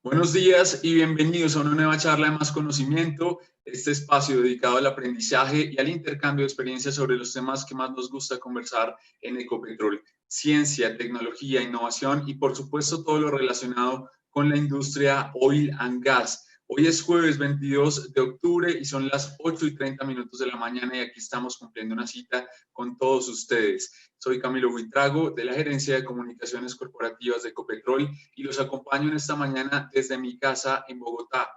Buenos días y bienvenidos a una nueva charla de Más Conocimiento, este espacio dedicado al aprendizaje y al intercambio de experiencias sobre los temas que más nos gusta conversar en Ecopetrol: ciencia, tecnología, innovación y por supuesto todo lo relacionado con la industria oil and gas. Hoy es jueves 22 de octubre y son las 8:30 de la mañana y aquí estamos cumpliendo una cita con todos ustedes. Soy Camilo Buitrago de la Gerencia de Comunicaciones Corporativas de Ecopetrol y los acompaño en esta mañana desde mi casa en Bogotá.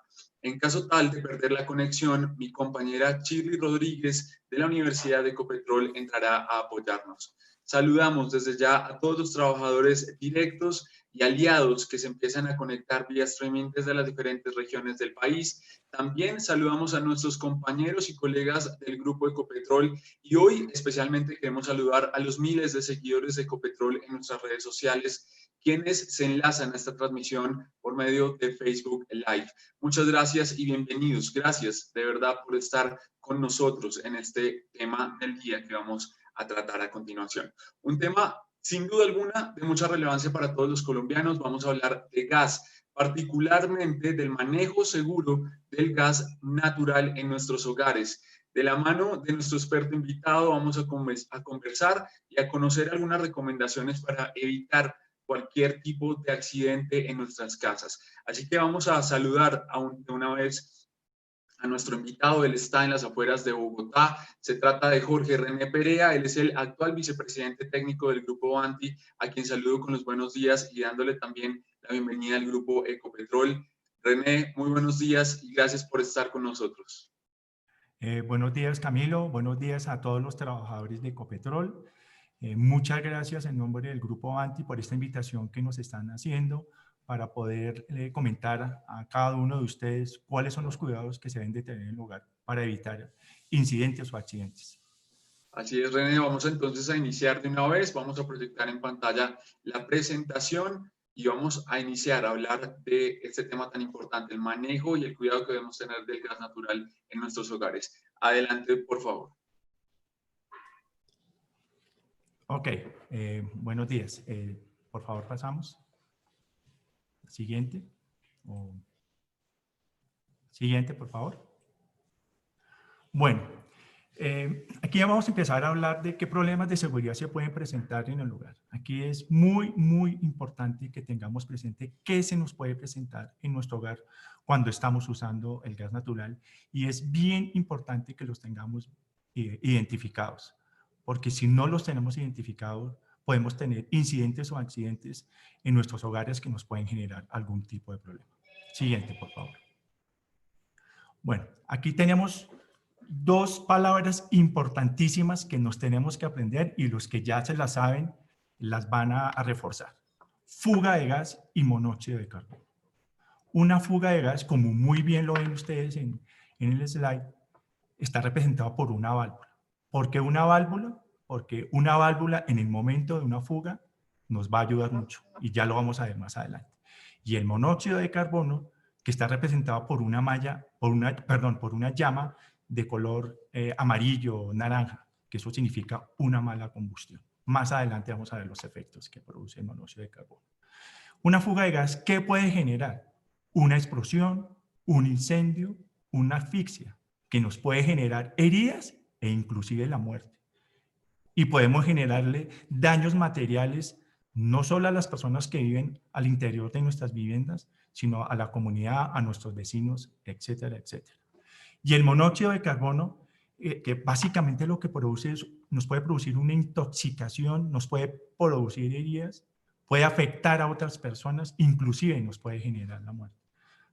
En caso tal de perder la conexión, mi compañera Shirley Rodríguez de la Universidad de Ecopetrol entrará a apoyarnos. Saludamos desde ya a todos los trabajadores directos y aliados que se empiezan a conectar vía streaming desde las diferentes regiones del país. También saludamos a nuestros compañeros y colegas del Grupo Ecopetrol y hoy especialmente queremos saludar a los miles de seguidores de Ecopetrol en nuestras redes sociales, quienes se enlazan a esta transmisión por medio de Facebook Live. Muchas gracias y bienvenidos. Gracias de verdad por estar con nosotros en este tema del día que vamos a tratar a continuación. Un tema sin duda alguna de mucha relevancia para todos los colombianos. Vamos a hablar de gas, particularmente del manejo seguro del gas natural en nuestros hogares. De la mano de nuestro experto invitado vamos a conversar y a conocer algunas recomendaciones para evitar cualquier tipo de accidente en nuestras casas. Así que vamos a saludar de una vez a nuestro invitado. Él está en las afueras de Bogotá. Se trata de Jorge René Perea. Él es el actual vicepresidente técnico del Grupo Anti, a quien saludo con los buenos días y dándole también la bienvenida al Grupo Ecopetrol. René, muy buenos días y gracias por estar con nosotros. Buenos días, Camilo. Buenos días a todos los trabajadores de Ecopetrol. Muchas gracias en nombre del Grupo Anti por esta invitación que nos están haciendo para poder comentar a cada uno de ustedes cuáles son los cuidados que se deben de tener en el hogar para evitar incidentes o accidentes. Así es, René. Vamos entonces a iniciar de una vez. Vamos a proyectar en pantalla la presentación y vamos a iniciar a hablar de este tema tan importante, el manejo y el cuidado que debemos tener del gas natural en nuestros hogares. Adelante, por favor. Ok, buenos días. Por favor, pasamos. Siguiente. Siguiente, por favor. Bueno, aquí ya vamos a empezar a hablar de qué problemas de seguridad se pueden presentar en el hogar. Aquí es muy, muy importante que tengamos presente qué se nos puede presentar en nuestro hogar cuando estamos usando el gas natural, y es bien importante que los tengamos identificados, porque si no los tenemos identificados, podemos tener incidentes o accidentes en nuestros hogares que nos pueden generar algún tipo de problema. Siguiente, por favor. Bueno, aquí tenemos dos palabras importantísimas que nos tenemos que aprender y los que ya se las saben las van a reforzar. Fuga de gas y monóxido de carbono. Una fuga de gas, como muy bien lo ven ustedes en el slide, está representada por una válvula. ¿Por qué una válvula? Porque una válvula en el momento de una fuga nos va a ayudar mucho y ya lo vamos a ver más adelante. Y el monóxido de carbono, que está representado por una malla, por una llama de color amarillo o naranja, que eso significa una mala combustión. Más adelante vamos a ver los efectos que produce el monóxido de carbono. Una fuga de gas, ¿qué puede generar? Una explosión, un incendio, una asfixia, que nos puede generar heridas e inclusive la muerte. Y podemos generarle daños materiales no solo a las personas que viven al interior de nuestras viviendas, sino a la comunidad, a nuestros vecinos, etcétera, etcétera. Y el monóxido de carbono, que básicamente lo que produce es, nos puede producir una intoxicación, nos puede producir heridas, puede afectar a otras personas, inclusive nos puede generar la muerte.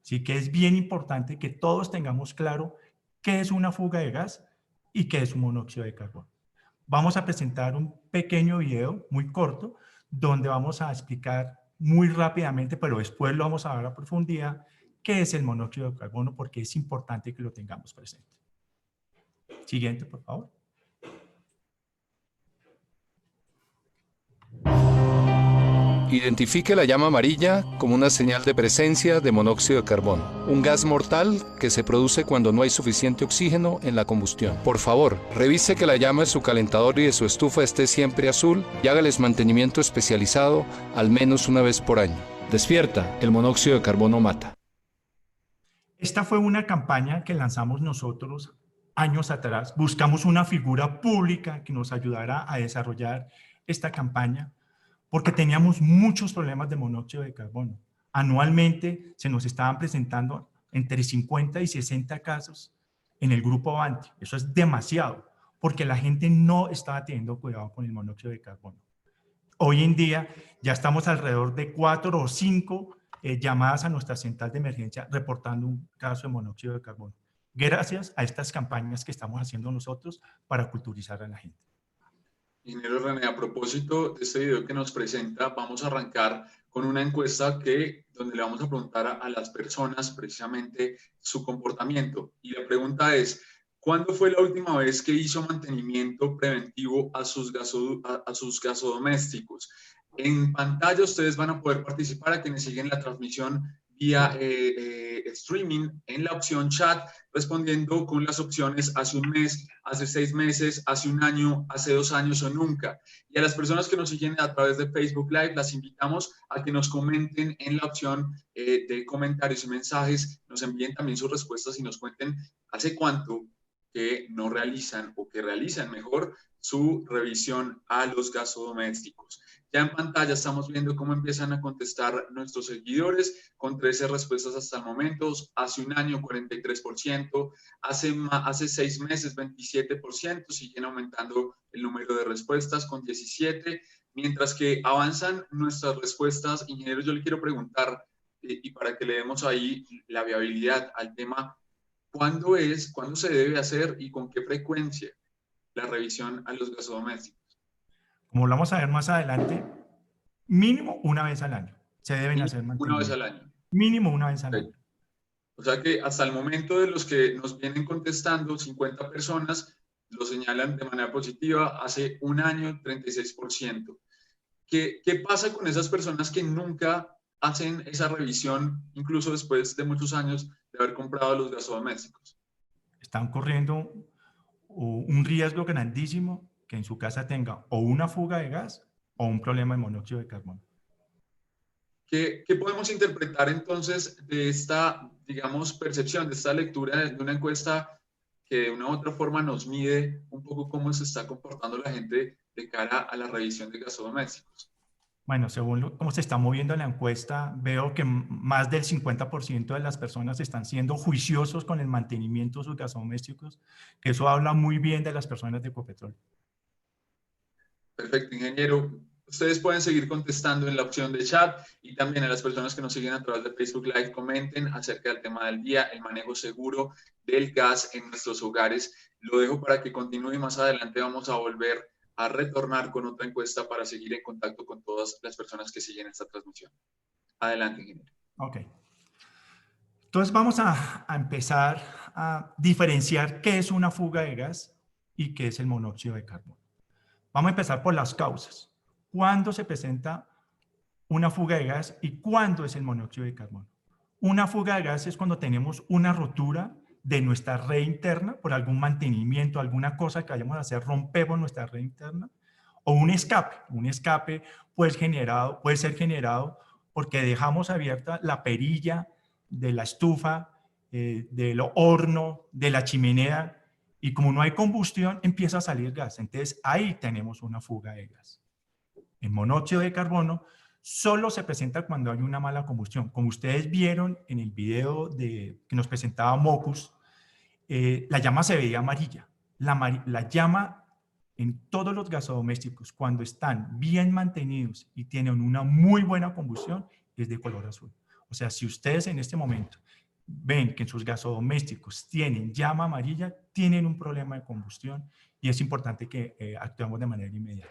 Así que es bien importante que todos tengamos claro qué es una fuga de gas y qué es un monóxido de carbono. Vamos a presentar un pequeño video muy corto donde vamos a explicar muy rápidamente, pero después lo vamos a ver a profundidad, qué es el monóxido de carbono, porque es importante que lo tengamos presente. Siguiente, por favor. Identifique la llama amarilla como una señal de presencia de monóxido de carbono, un gas mortal que se produce cuando no hay suficiente oxígeno en la combustión. Por favor, revise que la llama de su calentador y de su estufa esté siempre azul y hágales mantenimiento especializado al menos una vez por año. Despierta, el monóxido de carbono mata. Esta fue una campaña que lanzamos nosotros años atrás. Buscamos una figura pública que nos ayudara a desarrollar esta campaña porque teníamos muchos problemas de monóxido de carbono. Anualmente se nos estaban presentando entre 50 y 60 casos en el grupo Avanti. Eso es demasiado, porque la gente no estaba teniendo cuidado con el monóxido de carbono. Hoy en día ya estamos alrededor de 4 o 5 llamadas a nuestra central de emergencia reportando un caso de monóxido de carbono, gracias a estas campañas que estamos haciendo nosotros para culturizar a la gente. Ingeniero René, a propósito de este video que nos presenta, vamos a arrancar con una encuesta donde le vamos a preguntar a las personas precisamente su comportamiento. Y la pregunta es, ¿cuándo fue la última vez que hizo mantenimiento preventivo a sus gasodomésticos? En pantalla ustedes van a poder participar, a quienes siguen la transmisión vía streaming, en la opción chat, respondiendo con las opciones hace un mes, hace 6 meses, hace un año, hace 2 años o nunca. Y a las personas que nos siguen a través de Facebook Live, las invitamos a que nos comenten en la opción de comentarios y mensajes, nos envíen también sus respuestas y nos cuenten hace cuánto que no realizan o que realizan mejor su revisión a los gasodomésticos. Ya en pantalla estamos viendo cómo empiezan a contestar nuestros seguidores con 13 respuestas hasta el momento. Hace un año 43%, hace 6 meses 27%, siguen aumentando el número de respuestas con 17%. Mientras que avanzan nuestras respuestas, ingeniero, yo le quiero preguntar, y para que le demos ahí la viabilidad al tema, ¿cuándo se debe hacer y con qué frecuencia la revisión a los gasodomésticos? Como lo vamos a ver más adelante, mínimo una vez al año se deben hacer mantenimientos. Una vez al año. Mínimo una vez al año. O sea que hasta el momento de los que nos vienen contestando, 50 personas lo señalan de manera positiva, hace un año 36%. ¿Qué pasa con esas personas que nunca hacen esa revisión, incluso después de muchos años de haber comprado los gasodomésticos? Están corriendo un riesgo grandísimo que en su casa tenga o una fuga de gas o un problema de monóxido de carbono. ¿Qué podemos interpretar entonces de esta, digamos, percepción, de esta lectura de una encuesta que de una u otra forma nos mide un poco cómo se está comportando la gente de cara a la revisión de gasodomésticos? Bueno, según cómo se está moviendo la encuesta, veo que más del 50% de las personas están siendo juiciosos con el mantenimiento de sus gasodomésticos, que eso habla muy bien de las personas de Ecopetrol. Perfecto, ingeniero. Ustedes pueden seguir contestando en la opción de chat y también a las personas que nos siguen a través de Facebook Live comenten acerca del tema del día, el manejo seguro del gas en nuestros hogares. Lo dejo para que continúe y más adelante vamos a volver a retornar con otra encuesta para seguir en contacto con todas las personas que siguen esta transmisión. Adelante, ingeniero. Ok. Entonces vamos a empezar a diferenciar qué es una fuga de gas y qué es el monóxido de carbono. Vamos a empezar por las causas. ¿Cuándo se presenta una fuga de gas y cuándo es el monóxido de carbono? Una fuga de gas es cuando tenemos una rotura de nuestra red interna por algún mantenimiento, alguna cosa que vayamos a hacer, rompemos nuestra red interna, o un escape. Un escape puede ser generado porque dejamos abierta la perilla de la estufa, del horno, de la chimenea, y como no hay combustión, empieza a salir gas. Entonces, ahí tenemos una fuga de gas. El monóxido de carbono solo se presenta cuando hay una mala combustión. Como ustedes vieron en el video que nos presentaba Mocus, la llama se veía amarilla. La llama en todos los gasodomésticos, cuando están bien mantenidos y tienen una muy buena combustión, es de color azul. O sea, si ustedes en este momento ven que en sus gasodomésticos tienen llama amarilla, tienen un problema de combustión y es importante que actuemos de manera inmediata.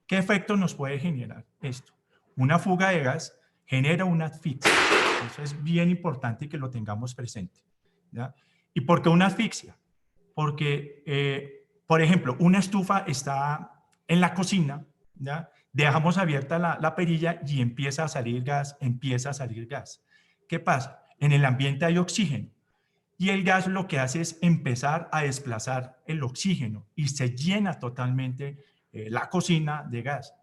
¿Qué efecto nos puede generar esto? Una fuga de gas genera una asfixia. Eso es bien importante que lo tengamos presente, ¿ya? ¿Y por qué una asfixia? Porque, por ejemplo, una estufa está en la cocina, ¿ya? Dejamos abierta la perilla y empieza a salir gas, ¿Qué pasa? En el ambiente hay oxígeno y el gas lo que hace es empezar a desplazar el oxígeno y se llena totalmente la cocina de gas.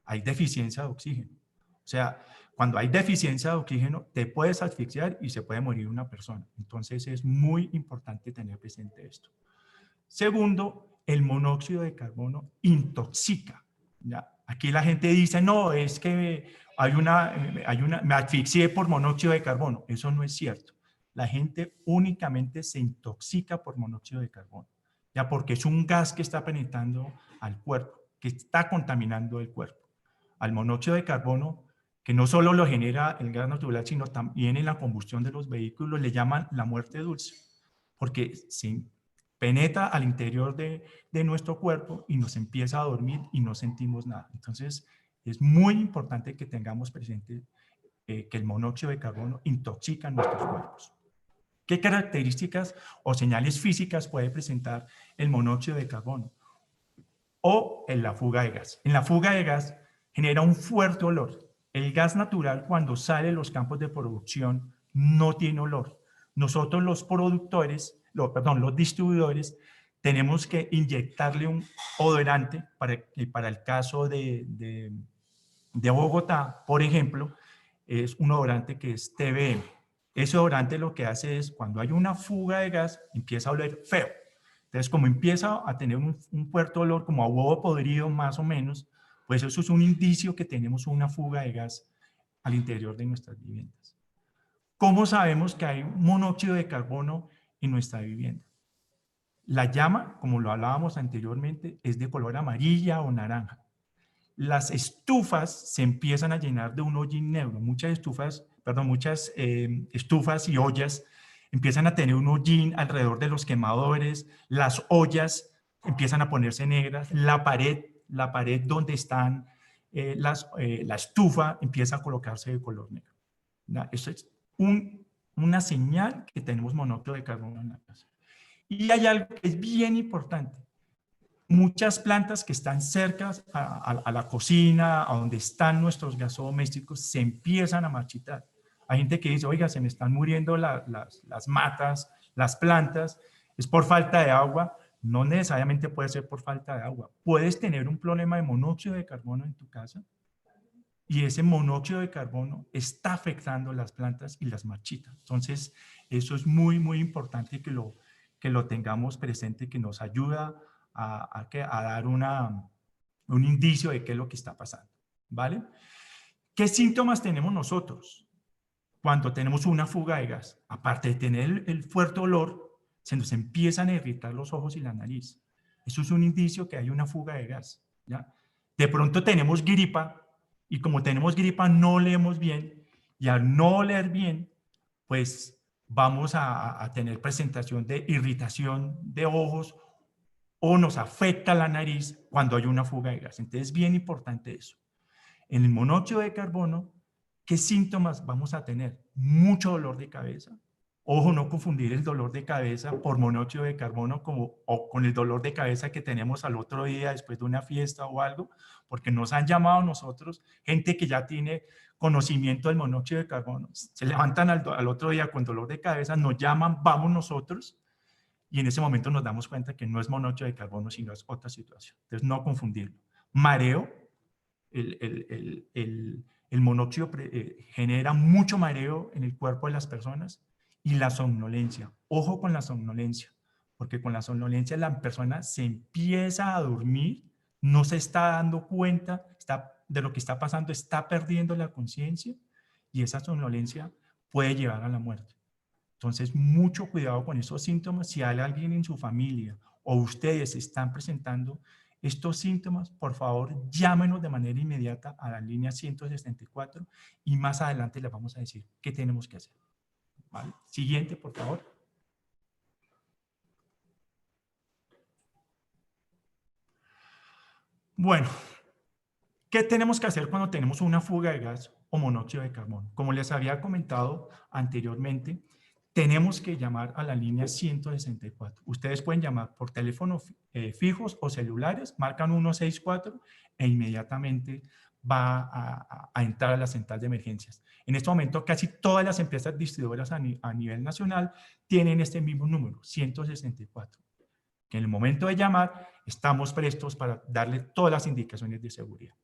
Hay deficiencia de oxígeno. O sea, cuando hay deficiencia de oxígeno, te puedes asfixiar y se puede morir una persona. Entonces, es muy importante tener presente esto. Segundo, el monóxido de carbono intoxica. ¿Ya? Aquí la gente dice, no, es que me asfixié por monóxido de carbono. Eso no es cierto. La gente únicamente se intoxica por monóxido de carbono, ya porque es un gas que está penetrando al cuerpo, que está contaminando el cuerpo. Al monóxido de carbono, que no solo lo genera el gas natural, sino también en la combustión de los vehículos, le llaman la muerte dulce, porque se penetra al interior de nuestro cuerpo y nos empieza a dormir y no sentimos nada. Entonces, es muy importante que tengamos presente que el monóxido de carbono intoxica nuestros cuerpos. ¿Qué características o señales físicas puede presentar el monóxido de carbono? O en la fuga de gas. En la fuga de gas genera un fuerte olor. El gas natural, cuando sale de los campos de producción, no tiene olor. Nosotros los productores, los distribuidores, tenemos que inyectarle un odorante para el caso de Bogotá, por ejemplo, es un odorante que es TBM. Ese odorante lo que hace es, cuando hay una fuga de gas, empieza a oler feo. Entonces, como empieza a tener un fuerte olor, como a huevo podrido más o menos, pues eso es un indicio que tenemos una fuga de gas al interior de nuestras viviendas. ¿Cómo sabemos que hay monóxido de carbono en nuestra vivienda? La llama, como lo hablábamos anteriormente, es de color amarilla o naranja. Las estufas se empiezan a llenar de un hollín negro. Muchas estufas y ollas empiezan a tener un hollín alrededor de los quemadores, las ollas empiezan a ponerse negras, la pared donde están la estufa empieza a colocarse de color negro. Eso es una señal que tenemos monóxido de carbono en la casa. Y hay algo que es bien importante. Muchas plantas que están cerca a la cocina, a donde están nuestros gasodomésticos, se empiezan a marchitar. Hay gente que dice, oiga, se me están muriendo las matas, las plantas, es por falta de agua. No necesariamente puede ser por falta de agua. Puedes tener un problema de monóxido de carbono en tu casa y ese monóxido de carbono está afectando las plantas y las marchita. Entonces, eso es muy, muy importante que lo tengamos presente, que nos ayuda a dar un indicio de qué es lo que está pasando, ¿vale? ¿Qué síntomas tenemos nosotros cuando tenemos una fuga de gas? Aparte de tener el fuerte olor, se nos empiezan a irritar los ojos y la nariz. Eso es un indicio que hay una fuga de gas, ¿ya? De pronto tenemos gripa y como tenemos gripa no leemos bien y al no leer bien, pues vamos a tener presentación de irritación de ojos o nos afecta la nariz cuando hay una fuga de gas. Entonces es bien importante eso. En el monóxido de carbono, ¿qué síntomas vamos a tener? Mucho dolor de cabeza. Ojo, no confundir el dolor de cabeza por monóxido de carbono o con el dolor de cabeza que tenemos al otro día después de una fiesta o algo, porque nos han llamado a nosotros, gente que ya tiene conocimiento del monóxido de carbono, se levantan al otro día con dolor de cabeza, nos llaman, vamos nosotros, y en ese momento nos damos cuenta que no es monóxido de carbono, sino es otra situación. Entonces, no confundirlo. Mareo, el monóxido genera mucho mareo en el cuerpo de las personas y la somnolencia. Ojo con la somnolencia, porque con la somnolencia la persona se empieza a dormir, no se está dando cuenta de lo que está pasando, está perdiendo la conciencia y esa somnolencia puede llevar a la muerte. Entonces, mucho cuidado con esos síntomas. Si hay alguien en su familia o ustedes están presentando estos síntomas, por favor, llámenos de manera inmediata a la línea 164 y más adelante les vamos a decir qué tenemos que hacer. ¿Vale? Siguiente, por favor. Bueno, ¿qué tenemos que hacer cuando tenemos una fuga de gas o monóxido de carbono? Como les había comentado anteriormente, tenemos que llamar a la línea 164. Ustedes pueden llamar por teléfono fijos o celulares, marcan 164 e inmediatamente va a entrar a la central de emergencias. En este momento casi todas las empresas distribuidoras a nivel nacional tienen este mismo número, 164. Que en el momento de llamar estamos prestos para darle todas las indicaciones de seguridad.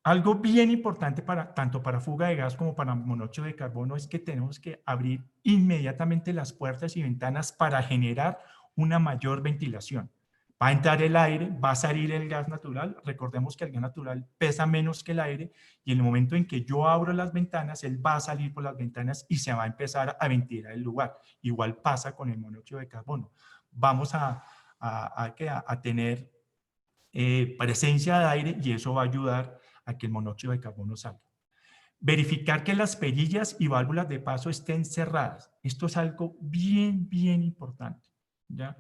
Algo bien importante tanto para fuga de gas como para monóxido de carbono es que tenemos que abrir inmediatamente las puertas y ventanas para generar una mayor ventilación. Va a entrar el aire, va a salir el gas natural. Recordemos que el gas natural pesa menos que el aire y en el momento en que yo abro las ventanas, él va a salir por las ventanas y se va a empezar a ventilar el lugar. Igual pasa con el monóxido de carbono. Vamos a tener presencia de aire y eso va a ayudar a que el monóxido de carbono salga. Verificar que las perillas y válvulas de paso estén cerradas. Esto es algo bien, bien importante, ¿ya?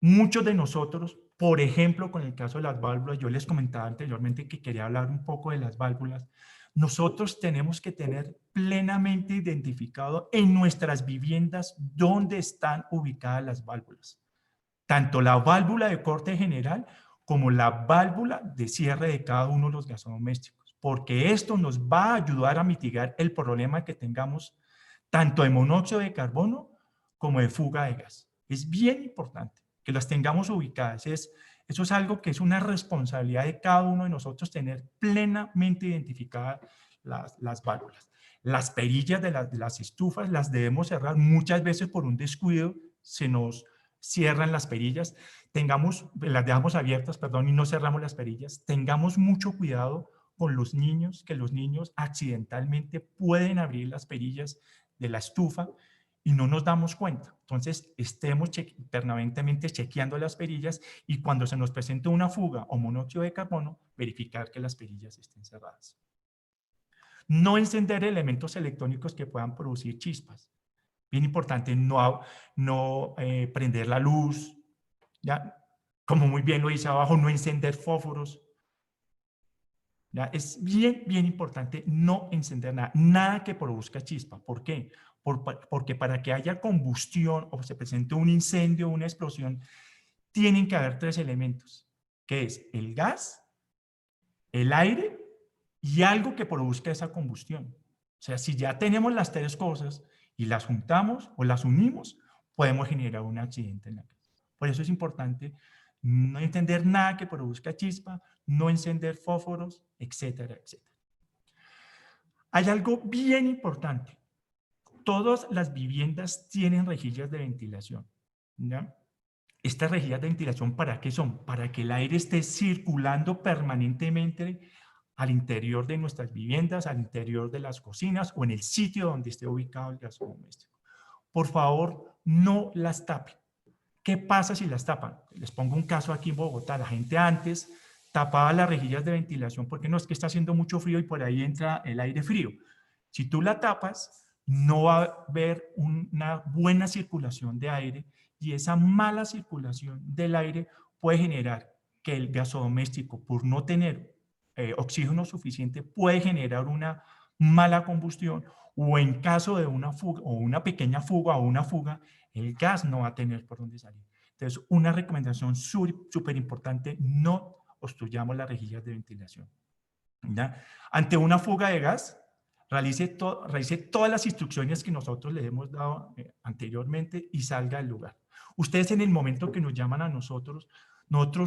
Muchos de nosotros, por ejemplo, con el caso de las válvulas, yo les comentaba anteriormente que quería hablar un poco de las válvulas. Nosotros tenemos que tener plenamente identificado en nuestras viviendas dónde están ubicadas las válvulas. Tanto la válvula de corte general como la válvula de cierre de cada uno de los gasodomésticos, porque esto nos va a ayudar a mitigar el problema que tengamos tanto de monóxido de carbono como de fuga de gas. Es bien importante que las tengamos ubicadas. Eso es algo que es una responsabilidad de cada uno de nosotros, tener plenamente identificadas las válvulas. Las perillas de las estufas las debemos cerrar. Muchas veces por un descuido se nos cierran las perillas, las dejamos abiertas, perdón, y no cerramos las perillas. Tengamos mucho cuidado con los niños, que los niños accidentalmente pueden abrir las perillas de la estufa y no nos damos cuenta. Entonces, estemos permanentemente chequeando las perillas y cuando se nos presente una fuga o monóxido de carbono, verificar que las perillas estén cerradas. No encender elementos electrónicos que puedan producir chispas. Bien importante, no prender la luz, ¿ya? Como muy bien lo dice abajo, no encender fósforos. ¿Ya? Es bien, bien importante no encender nada que produzca chispa. ¿Por qué? Porque para que haya combustión o se presente un incendio, una explosión, tienen que haber tres elementos, que es el gas, el aire y algo que produzca esa combustión. O sea, si ya tenemos las tres cosas y las juntamos o las unimos, podemos generar un accidente en la casa. Por eso es importante no encender nada que produzca chispa, no encender fósforos, etcétera, etcétera. Hay algo bien importante. Todas las viviendas tienen rejillas de ventilación, ¿ya? Estas rejillas de ventilación, ¿para qué son? Para que el aire esté circulando permanentemente al interior de nuestras viviendas, al interior de las cocinas o en el sitio donde esté ubicado el gasodoméstico. Por favor, no las tapen. ¿Qué pasa si las tapan? Les pongo un caso aquí en Bogotá. La gente antes tapaba las rejillas de ventilación porque no, es que está haciendo mucho frío y por ahí entra el aire frío. Si tú la tapas, no va a haber una buena circulación de aire y esa mala circulación del aire puede generar que el gasodoméstico, por no tener oxígeno suficiente, puede generar una mala combustión o en caso de una fuga o una pequeña fuga o una fuga, el gas no va a tener por dónde salir. Entonces, una recomendación súper importante, no obstruyamos las rejillas de ventilación. ¿Ya? Ante una fuga de gas, realice todas las instrucciones que nosotros le hemos dado anteriormente y salga del lugar. Ustedes en el momento que nos llaman a nosotros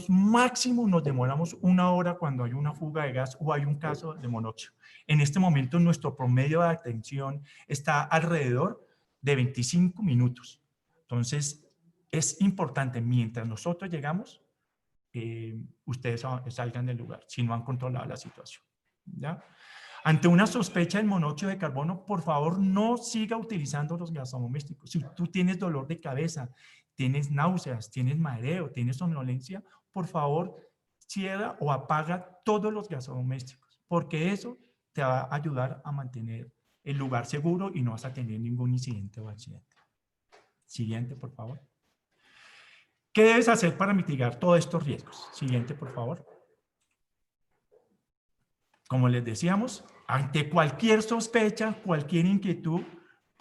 máximo nos demoramos 1 hora cuando hay una fuga de gas o hay un caso de monóxido. En este momento nuestro promedio de atención está alrededor de 25 minutos. Entonces, es importante, mientras nosotros llegamos, ustedes salgan del lugar, si no han controlado la situación. ¿Ya? Ante una sospecha del monóxido de carbono, por favor, no siga utilizando los gasodomésticos. Si tú tienes dolor de cabeza, tienes náuseas, tienes mareo, tienes somnolencia, por favor, cierra o apaga todos los gasodomésticos, porque eso te va a ayudar a mantener el lugar seguro y no vas a tener ningún incidente o accidente. Siguiente, por favor. ¿Qué debes hacer para mitigar todos estos riesgos? Siguiente, por favor. Como les decíamos, ante cualquier sospecha, cualquier inquietud,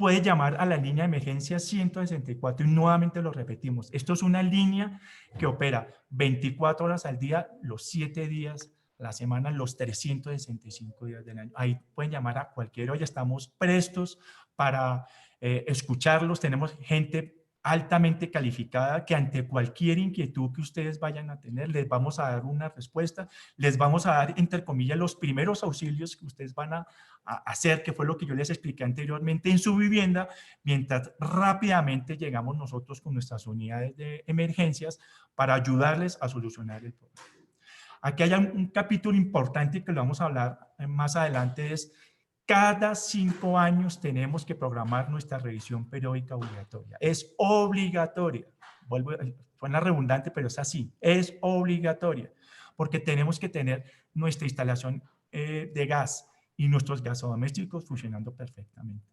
puede llamar a la línea de emergencia 164 y nuevamente lo repetimos. Esto es una línea que opera 24 horas al día, los 7 días a la semana, los 365 días del año. Ahí pueden llamar a cualquier hora, estamos prestos para escucharlos. Tenemos gente altamente calificada que ante cualquier inquietud que ustedes vayan a tener, les vamos a dar una respuesta, les vamos a dar, entre comillas, los primeros auxilios que ustedes van a hacer, que fue lo que yo les expliqué anteriormente en su vivienda, mientras rápidamente llegamos nosotros con nuestras unidades de emergencias para ayudarles a solucionar el problema. Aquí hay un capítulo importante que lo vamos a hablar más adelante, es cada 5 años tenemos que programar nuestra revisión periódica obligatoria. Es obligatoria. Suena redundante, pero es así. Es obligatoria. Porque tenemos que tener nuestra instalación de gas y nuestros gasodomésticos funcionando perfectamente.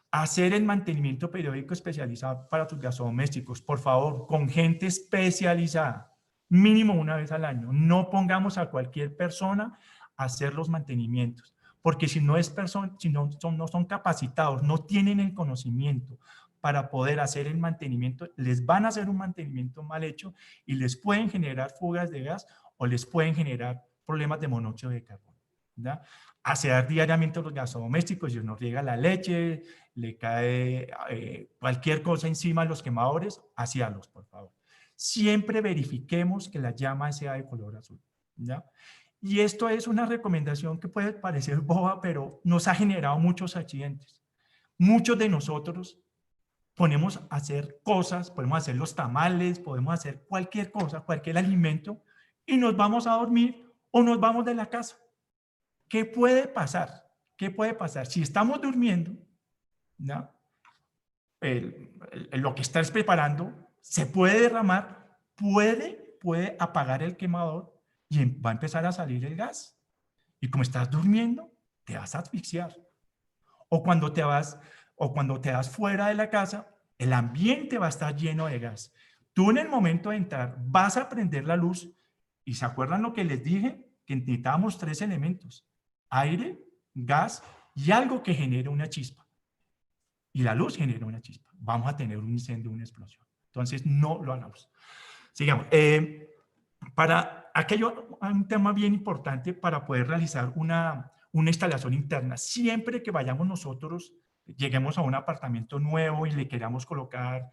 Hacer el mantenimiento periódico especializado para tus gasodomésticos, por favor, con gente especializada, mínimo una vez al año. No pongamos a cualquier persona a hacer los mantenimientos. Porque si no son capacitados, no tienen el conocimiento para poder hacer el mantenimiento, les van a hacer un mantenimiento mal hecho y les pueden generar fugas de gas o les pueden generar problemas de monóxido de carbono. ¿Ya? Asear diariamente los gasodomésticos, si nos riega la leche, le cae cualquier cosa encima de los quemadores, asearlos, por favor. Siempre verifiquemos que la llama sea de color azul. ¿Ya? Y esto es una recomendación que puede parecer boba, pero nos ha generado muchos accidentes. Muchos de nosotros ponemos a hacer cosas, podemos hacer los tamales, podemos hacer cualquier cosa, cualquier alimento, y nos vamos a dormir o nos vamos de la casa. ¿Qué puede pasar? ¿Qué puede pasar? Si estamos durmiendo, ¿no? Lo que estás preparando se puede derramar, puede apagar el quemador, y va a empezar a salir el gas. Y como estás durmiendo, te vas a asfixiar. O cuando te vas fuera de la casa, el ambiente va a estar lleno de gas. Tú en el momento de entrar vas a prender la luz y ¿se acuerdan lo que les dije? Que necesitábamos 3 elementos: aire, gas y algo que genere una chispa. Y la luz genera una chispa. Vamos a tener un incendio, una explosión. Entonces no lo hagamos. Sigamos. Aquello, un tema bien importante para poder realizar una instalación interna. Siempre que vayamos nosotros, lleguemos a un apartamento nuevo y le queramos colocar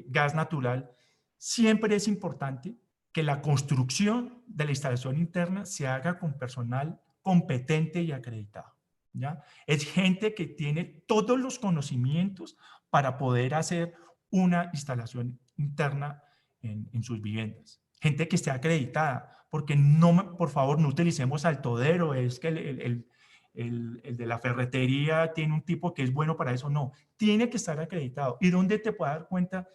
gas natural, siempre es importante que la construcción de la instalación interna se haga con personal competente y acreditado. ¿Ya? Es gente que tiene todos los conocimientos para poder hacer una instalación interna en sus viviendas. Gente que esté acreditada, porque no, por favor, no utilicemos al todero, es que el de la ferretería tiene un tipo que es bueno para eso. No, tiene que estar acreditado. ¿Y dónde te puedes dar cuenta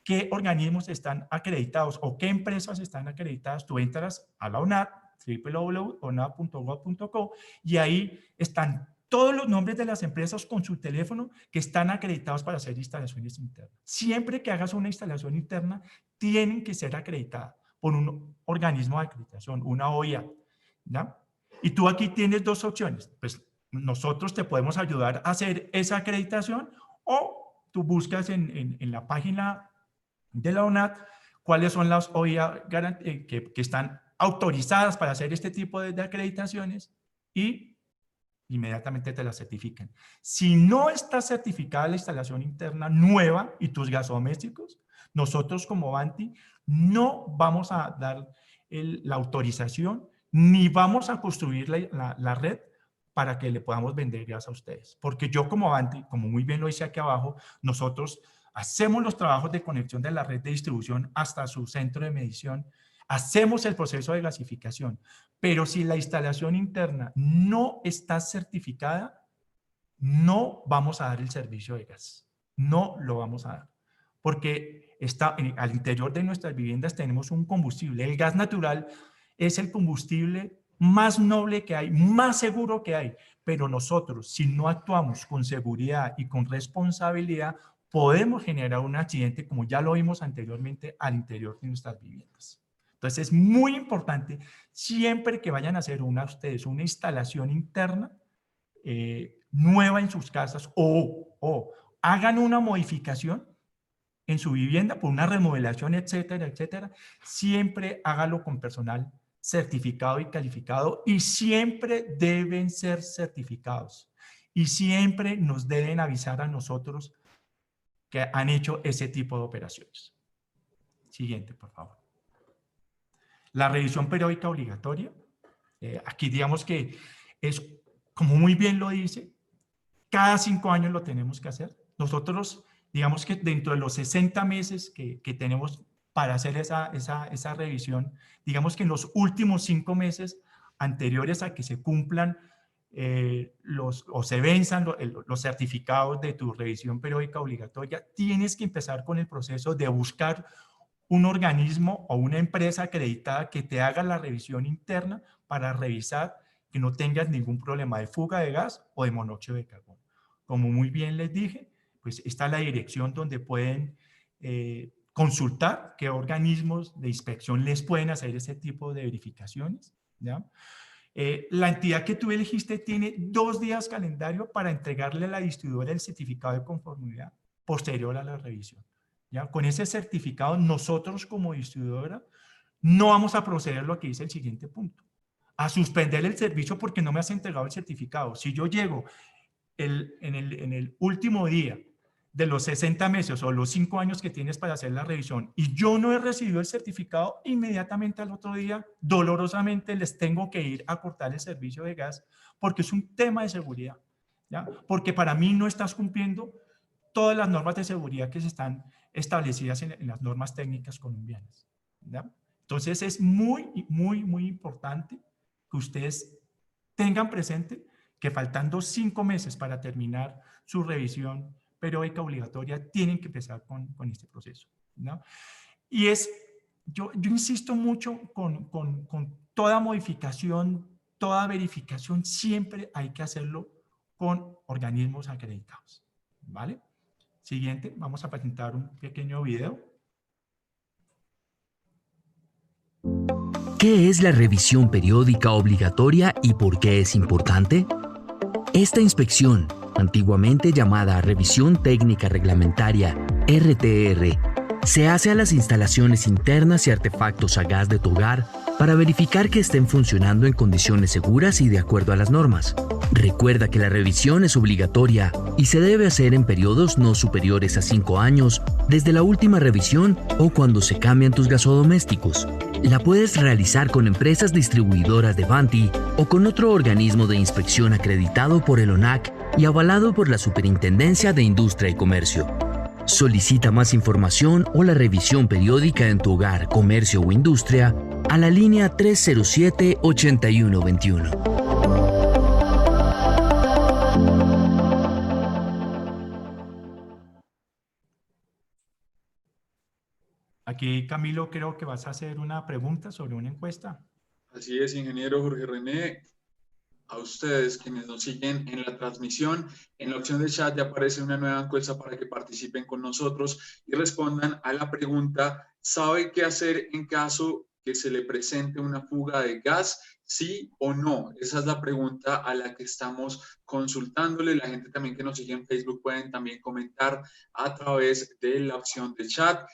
qué organismos están acreditados o qué empresas están acreditadas? Tú entras a la ONAT, www.onat.gov.co, y ahí están todos los nombres de las empresas con su teléfono que están acreditados para hacer instalaciones internas. Siempre que hagas una instalación interna, tienen que ser acreditadas por un organismo de acreditación, una OIA, ¿ya? Y tú aquí tienes 2 opciones. Pues nosotros te podemos ayudar a hacer esa acreditación, o tú buscas en la página de la ONAT cuáles son las OIA que están autorizadas para hacer este tipo de acreditaciones y inmediatamente te la certifican. Si no está certificada la instalación interna nueva y tus gasodomésticos, nosotros como Vanti no vamos a dar la autorización ni vamos a construir la red para que le podamos vender gas a ustedes. Porque yo como Vanti, como muy bien lo dice aquí abajo, nosotros hacemos los trabajos de conexión de la red de distribución hasta su centro de medición, hacemos el proceso de gasificación, pero si la instalación interna no está certificada, no vamos a dar el servicio de gas. No lo vamos a dar. Porque al interior de nuestras viviendas tenemos un combustible. El gas natural es el combustible más noble que hay, más seguro que hay. Pero nosotros, si no actuamos con seguridad y con responsabilidad, podemos generar un accidente, como ya lo vimos anteriormente, al interior de nuestras viviendas. Entonces es muy importante, siempre que vayan a hacer ustedes una instalación interna nueva en sus casas, o o hagan una modificación en su vivienda por una remodelación, etcétera, etcétera, siempre hágalo con personal certificado y calificado, y siempre deben ser certificados. Y siempre nos deben avisar a nosotros que han hecho ese tipo de operaciones. Siguiente, por favor. La revisión periódica obligatoria. Aquí digamos que es, como muy bien lo dice, cada 5 años lo tenemos que hacer. Nosotros, digamos que dentro de los 60 meses que tenemos para hacer esa revisión, digamos que en los últimos 5 meses anteriores a que se cumplan o se venzan los certificados de tu revisión periódica obligatoria, tienes que empezar con el proceso de buscar un organismo o una empresa acreditada que te haga la revisión interna para revisar que no tengas ningún problema de fuga de gas o de monóxido de carbono. Como muy bien les dije, pues está la dirección donde pueden consultar qué organismos de inspección les pueden hacer ese tipo de verificaciones, ¿ya? La entidad que tú elegiste tiene 2 días calendario para entregarle a la distribuidora el certificado de conformidad posterior a la revisión, ¿ya? Con ese certificado, nosotros como distribuidora no vamos a proceder a lo que dice el siguiente punto, a suspender el servicio porque no me has entregado el certificado. Si yo llego en el último día de los 60 meses o los 5 años que tienes para hacer la revisión y yo no he recibido el certificado, inmediatamente al otro día, dolorosamente les tengo que ir a cortar el servicio de gas porque es un tema de seguridad, ¿ya? Porque para mí no estás cumpliendo todas las normas de seguridad que se están establecidas en las normas técnicas colombianas, ¿ya? Entonces es muy, muy, muy importante que ustedes tengan presente que faltando 5 meses para terminar su revisión periódica obligatoria, tienen que empezar con este proceso, ¿no? Y yo insisto mucho con toda modificación, toda verificación, siempre hay que hacerlo con organismos acreditados, ¿vale? Siguiente, vamos a presentar un pequeño video. ¿Qué es la revisión periódica obligatoria y por qué es importante? Esta inspección, antiguamente llamada Revisión Técnica Reglamentaria, RTR, se hace a las instalaciones internas y artefactos a gas de tu hogar para verificar que estén funcionando en condiciones seguras y de acuerdo a las normas. Recuerda que la revisión es obligatoria y se debe hacer en periodos no superiores a 5 años desde la última revisión o cuando se cambian tus gasodomésticos. La puedes realizar con empresas distribuidoras de Vanti o con otro organismo de inspección acreditado por el ONAC y avalado por la Superintendencia de Industria y Comercio. Solicita más información o la revisión periódica en tu hogar, comercio o industria a la línea 307-8121. Aquí, Camilo, creo que vas a hacer una pregunta sobre una encuesta. Así es, ingeniero Jorge René. A ustedes quienes nos siguen en la transmisión, en la opción de chat ya aparece una nueva encuesta para que participen con nosotros y respondan a la pregunta: ¿sabe qué hacer en caso que se le presente una fuga de gas? ¿Sí o no? Esa es la pregunta a la que estamos consultándole. La gente también que nos sigue en Facebook pueden también comentar a través de la opción de chat.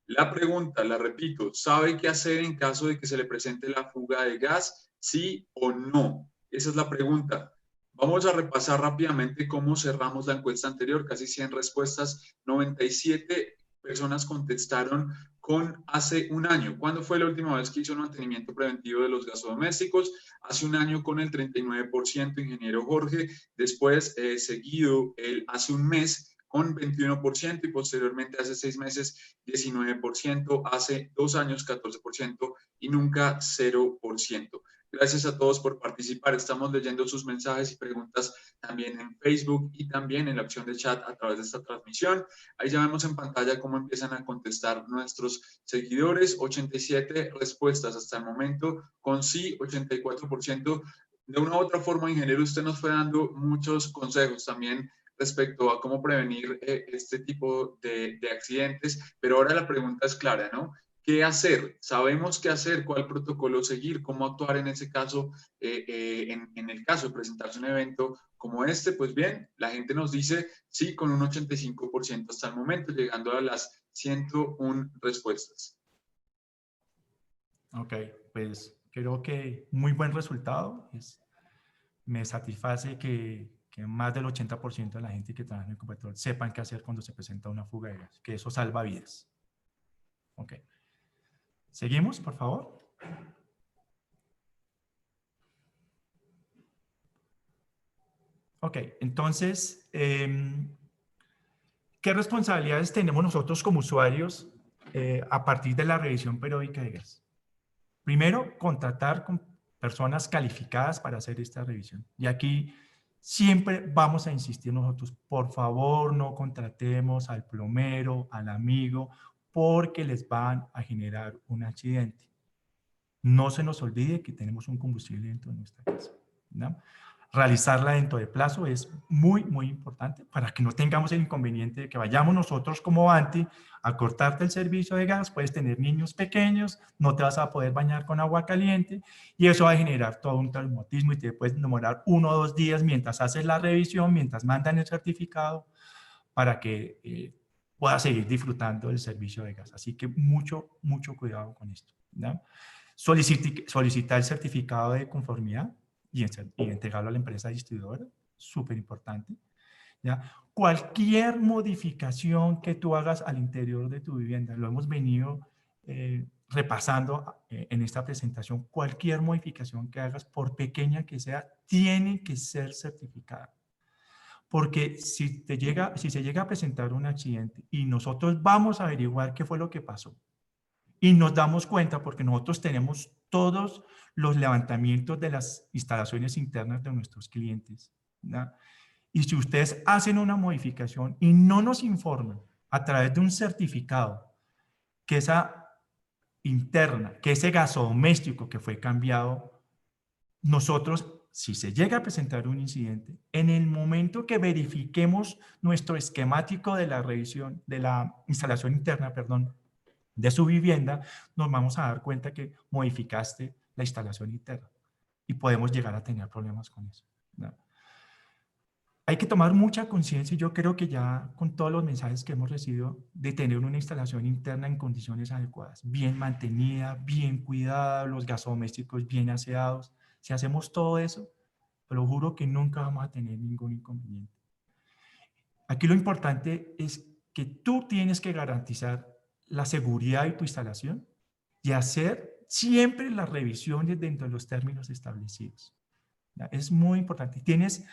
La pregunta, la repito, ¿sabe qué hacer en caso de que se le presente la fuga de gas? ¿Sí o no? Esa es la pregunta. Vamos a repasar rápidamente cómo cerramos la encuesta anterior. Casi 100 respuestas, 97 personas contestaron con hace un año. ¿Cuándo fue la última vez que hizo el mantenimiento preventivo de los gasodomésticos? Hace un año con el 39%, ingeniero Jorge. Después, seguido, hace un mes con 21% y posteriormente hace 6 meses 19%, hace 2 años 14% y nunca 0%. Gracias a todos por participar. Estamos leyendo sus mensajes y preguntas también en Facebook y también en la opción de chat a través de esta transmisión. Ahí ya vemos en pantalla cómo empiezan a contestar nuestros seguidores. 87 respuestas hasta el momento, con sí 84%. De una u otra forma, ingeniero, usted nos fue dando muchos consejos también respecto a cómo prevenir este tipo de accidentes, pero ahora la pregunta es clara, ¿no? ¿Qué hacer? Sabemos qué hacer, cuál protocolo seguir, cómo actuar en ese caso, en el caso de presentarse un evento como este. Pues bien, la gente nos dice sí con un 85% hasta el momento, llegando a las 101 respuestas. Ok, pues creo que muy buen resultado. Me satisface que más del 80% de la gente que trabaja en Ecopetrol sepan qué hacer cuando se presenta una fuga de gas, que eso salva vidas. Ok. Seguimos, por favor. Ok, entonces, ¿qué responsabilidades tenemos nosotros como usuarios a partir de la revisión periódica de gas? Primero, contratar con personas calificadas para hacer esta revisión. Y aquí siempre vamos a insistir nosotros, por favor, no contratemos al plomero, al amigo, porque les van a generar un accidente. No se nos olvide que tenemos un combustible dentro de nuestra casa, ¿no? Realizarla dentro de plazo es muy, muy importante para que no tengamos el inconveniente de que vayamos nosotros como ANTI a cortarte el servicio de gas. Puedes tener niños pequeños, no te vas a poder bañar con agua caliente y eso va a generar todo un traumatismo y te puedes demorar 1 o 2 días mientras haces la revisión, mientras mandan el certificado para que puedas seguir disfrutando del servicio de gas. Así que mucho, mucho cuidado con esto, ¿no? Solicitar el certificado de conformidad y entregarlo a la empresa distribuidora, súper importante. ¿Ya? Cualquier modificación que tú hagas al interior de tu vivienda, lo hemos venido repasando en esta presentación, cualquier modificación que hagas, por pequeña que sea, tiene que ser certificada. Porque si se llega a presentar un accidente y nosotros vamos a averiguar qué fue lo que pasó, y nos damos cuenta porque nosotros tenemos todos los levantamientos de las instalaciones internas de nuestros clientes, ¿no? Y si ustedes hacen una modificación y no nos informan a través de un certificado que esa interna, que ese gasodoméstico que fue cambiado, nosotros, si se llega a presentar un incidente, en el momento que verifiquemos nuestro esquemático de la revisión, de la instalación interna, perdón, de su vivienda, nos vamos a dar cuenta que modificaste la instalación interna y podemos llegar a tener problemas con eso, ¿no? Hay que tomar mucha conciencia y yo creo que ya con todos los mensajes que hemos recibido de tener una instalación interna en condiciones adecuadas, bien mantenida, bien cuidada, los gasodomésticos bien aseados. Si hacemos todo eso, te lo juro que nunca vamos a tener ningún inconveniente. Aquí lo importante es que tú tienes que garantizar la seguridad de tu instalación y hacer siempre las revisiones dentro de los términos establecidos. ¿Ya? Es muy importante. Tienes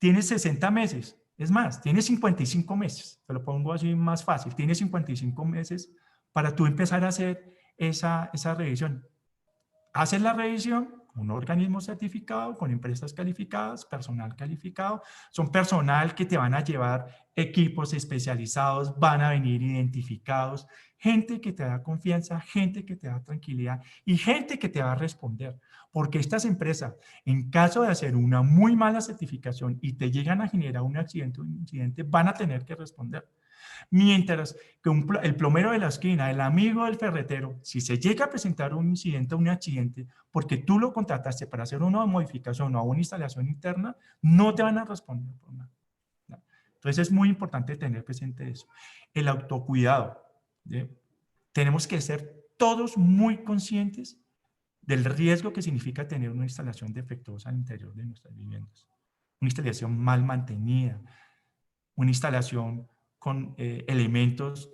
60 meses, es más, tienes 55 meses, te lo pongo así más fácil, tienes 55 meses para tú empezar a hacer esa revisión. Haces la revisión, un organismo certificado, con empresas calificadas, personal calificado, son personal que te van a llevar equipos especializados, van a venir identificados, gente que te da confianza, gente que te da tranquilidad y gente que te va a responder. Porque estas empresas, en caso de hacer una muy mala certificación y te llegan a generar un incidente, van a tener que responder. Mientras que el plomero de la esquina, el amigo del ferretero, si se llega a presentar un incidente o un accidente, porque tú lo contrataste para hacer una modificación o una instalación interna, no te van a responder por nada. ¿No? Entonces es muy importante tener presente eso. El autocuidado. ¿Sí? Tenemos que ser todos muy conscientes del riesgo que significa tener una instalación defectuosa al interior de nuestras viviendas. Una instalación mal mantenida, una instalación con elementos,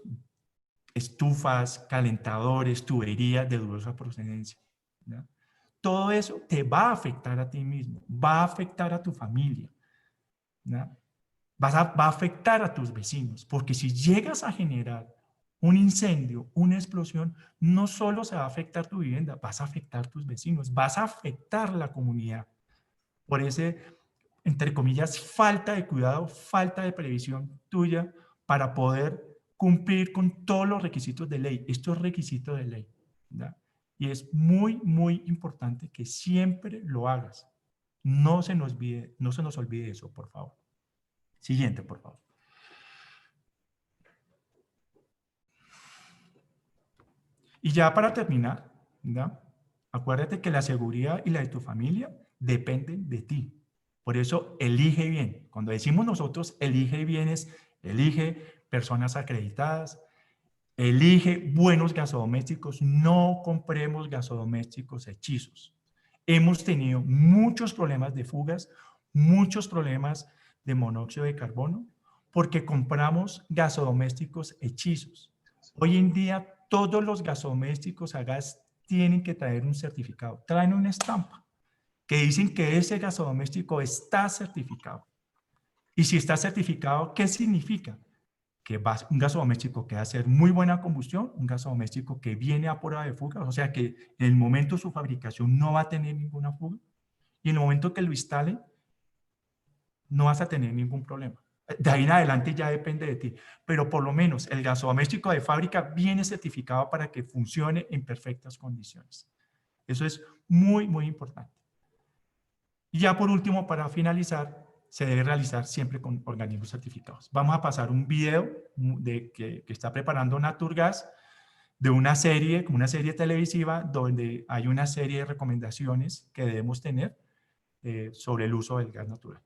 estufas, calentadores, tuberías de dudosa procedencia, ¿no? Todo eso te va a afectar a ti mismo, va a afectar a tu familia, ¿no? Va a afectar a tus vecinos, porque si llegas a generar un incendio, una explosión, no solo se va a afectar tu vivienda, vas a afectar tus vecinos, vas a afectar la comunidad. Por ese, entre comillas, falta de cuidado, falta de previsión tuya para poder cumplir con todos los requisitos de ley. Esto es requisito de ley, ¿verdad? Y es muy, muy importante que siempre lo hagas. No se nos olvide eso, por favor. Siguiente, por favor. Y ya para terminar, ¿verdad? Acuérdate que la seguridad y la de tu familia dependen de ti. Por eso, elige bien. Cuando decimos nosotros, elige bienes, elige personas acreditadas, elige buenos gasodomésticos, no compremos gasodomésticos hechizos. Hemos tenido muchos problemas de fugas, muchos problemas de monóxido de carbono, porque compramos gasodomésticos hechizos. Hoy en día, todos los gasodomésticos a gas tienen que traer un certificado, traen una estampa que dicen que ese gasodoméstico está certificado. Y si está certificado, ¿qué significa? Que un gasodoméstico que va a hacer muy buena combustión, un gasodoméstico que viene a prueba de fuga, o sea que en el momento de su fabricación no va a tener ninguna fuga, y en el momento que lo instalen, no vas a tener ningún problema. De ahí en adelante ya depende de ti, pero por lo menos el gasodoméstico de fábrica viene certificado para que funcione en perfectas condiciones. Eso es muy, muy importante. Y ya por último, para finalizar, se debe realizar siempre con organismos certificados. Vamos a pasar un video que está preparando Naturgas de una serie, como una serie televisiva, donde hay una serie de recomendaciones que debemos tener sobre el uso del gas natural.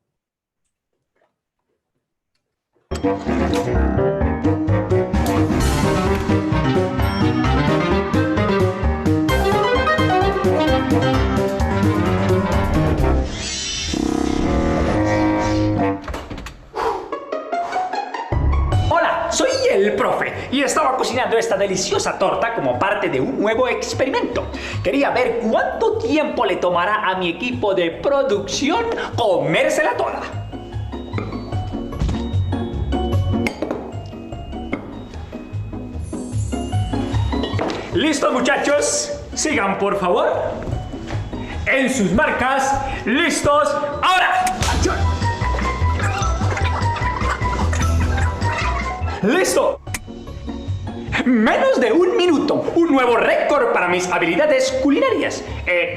Hola, soy el profe y estaba cocinando esta deliciosa torta como parte de un nuevo experimento. Quería ver cuánto tiempo le tomará a mi equipo de producción comérsela toda. ¿Listo, muchachos? Sigan, por favor. En sus marcas, listos, ahora. ¡Acción! ¡Listo! Menos de un minuto, un nuevo récord para mis habilidades culinarias.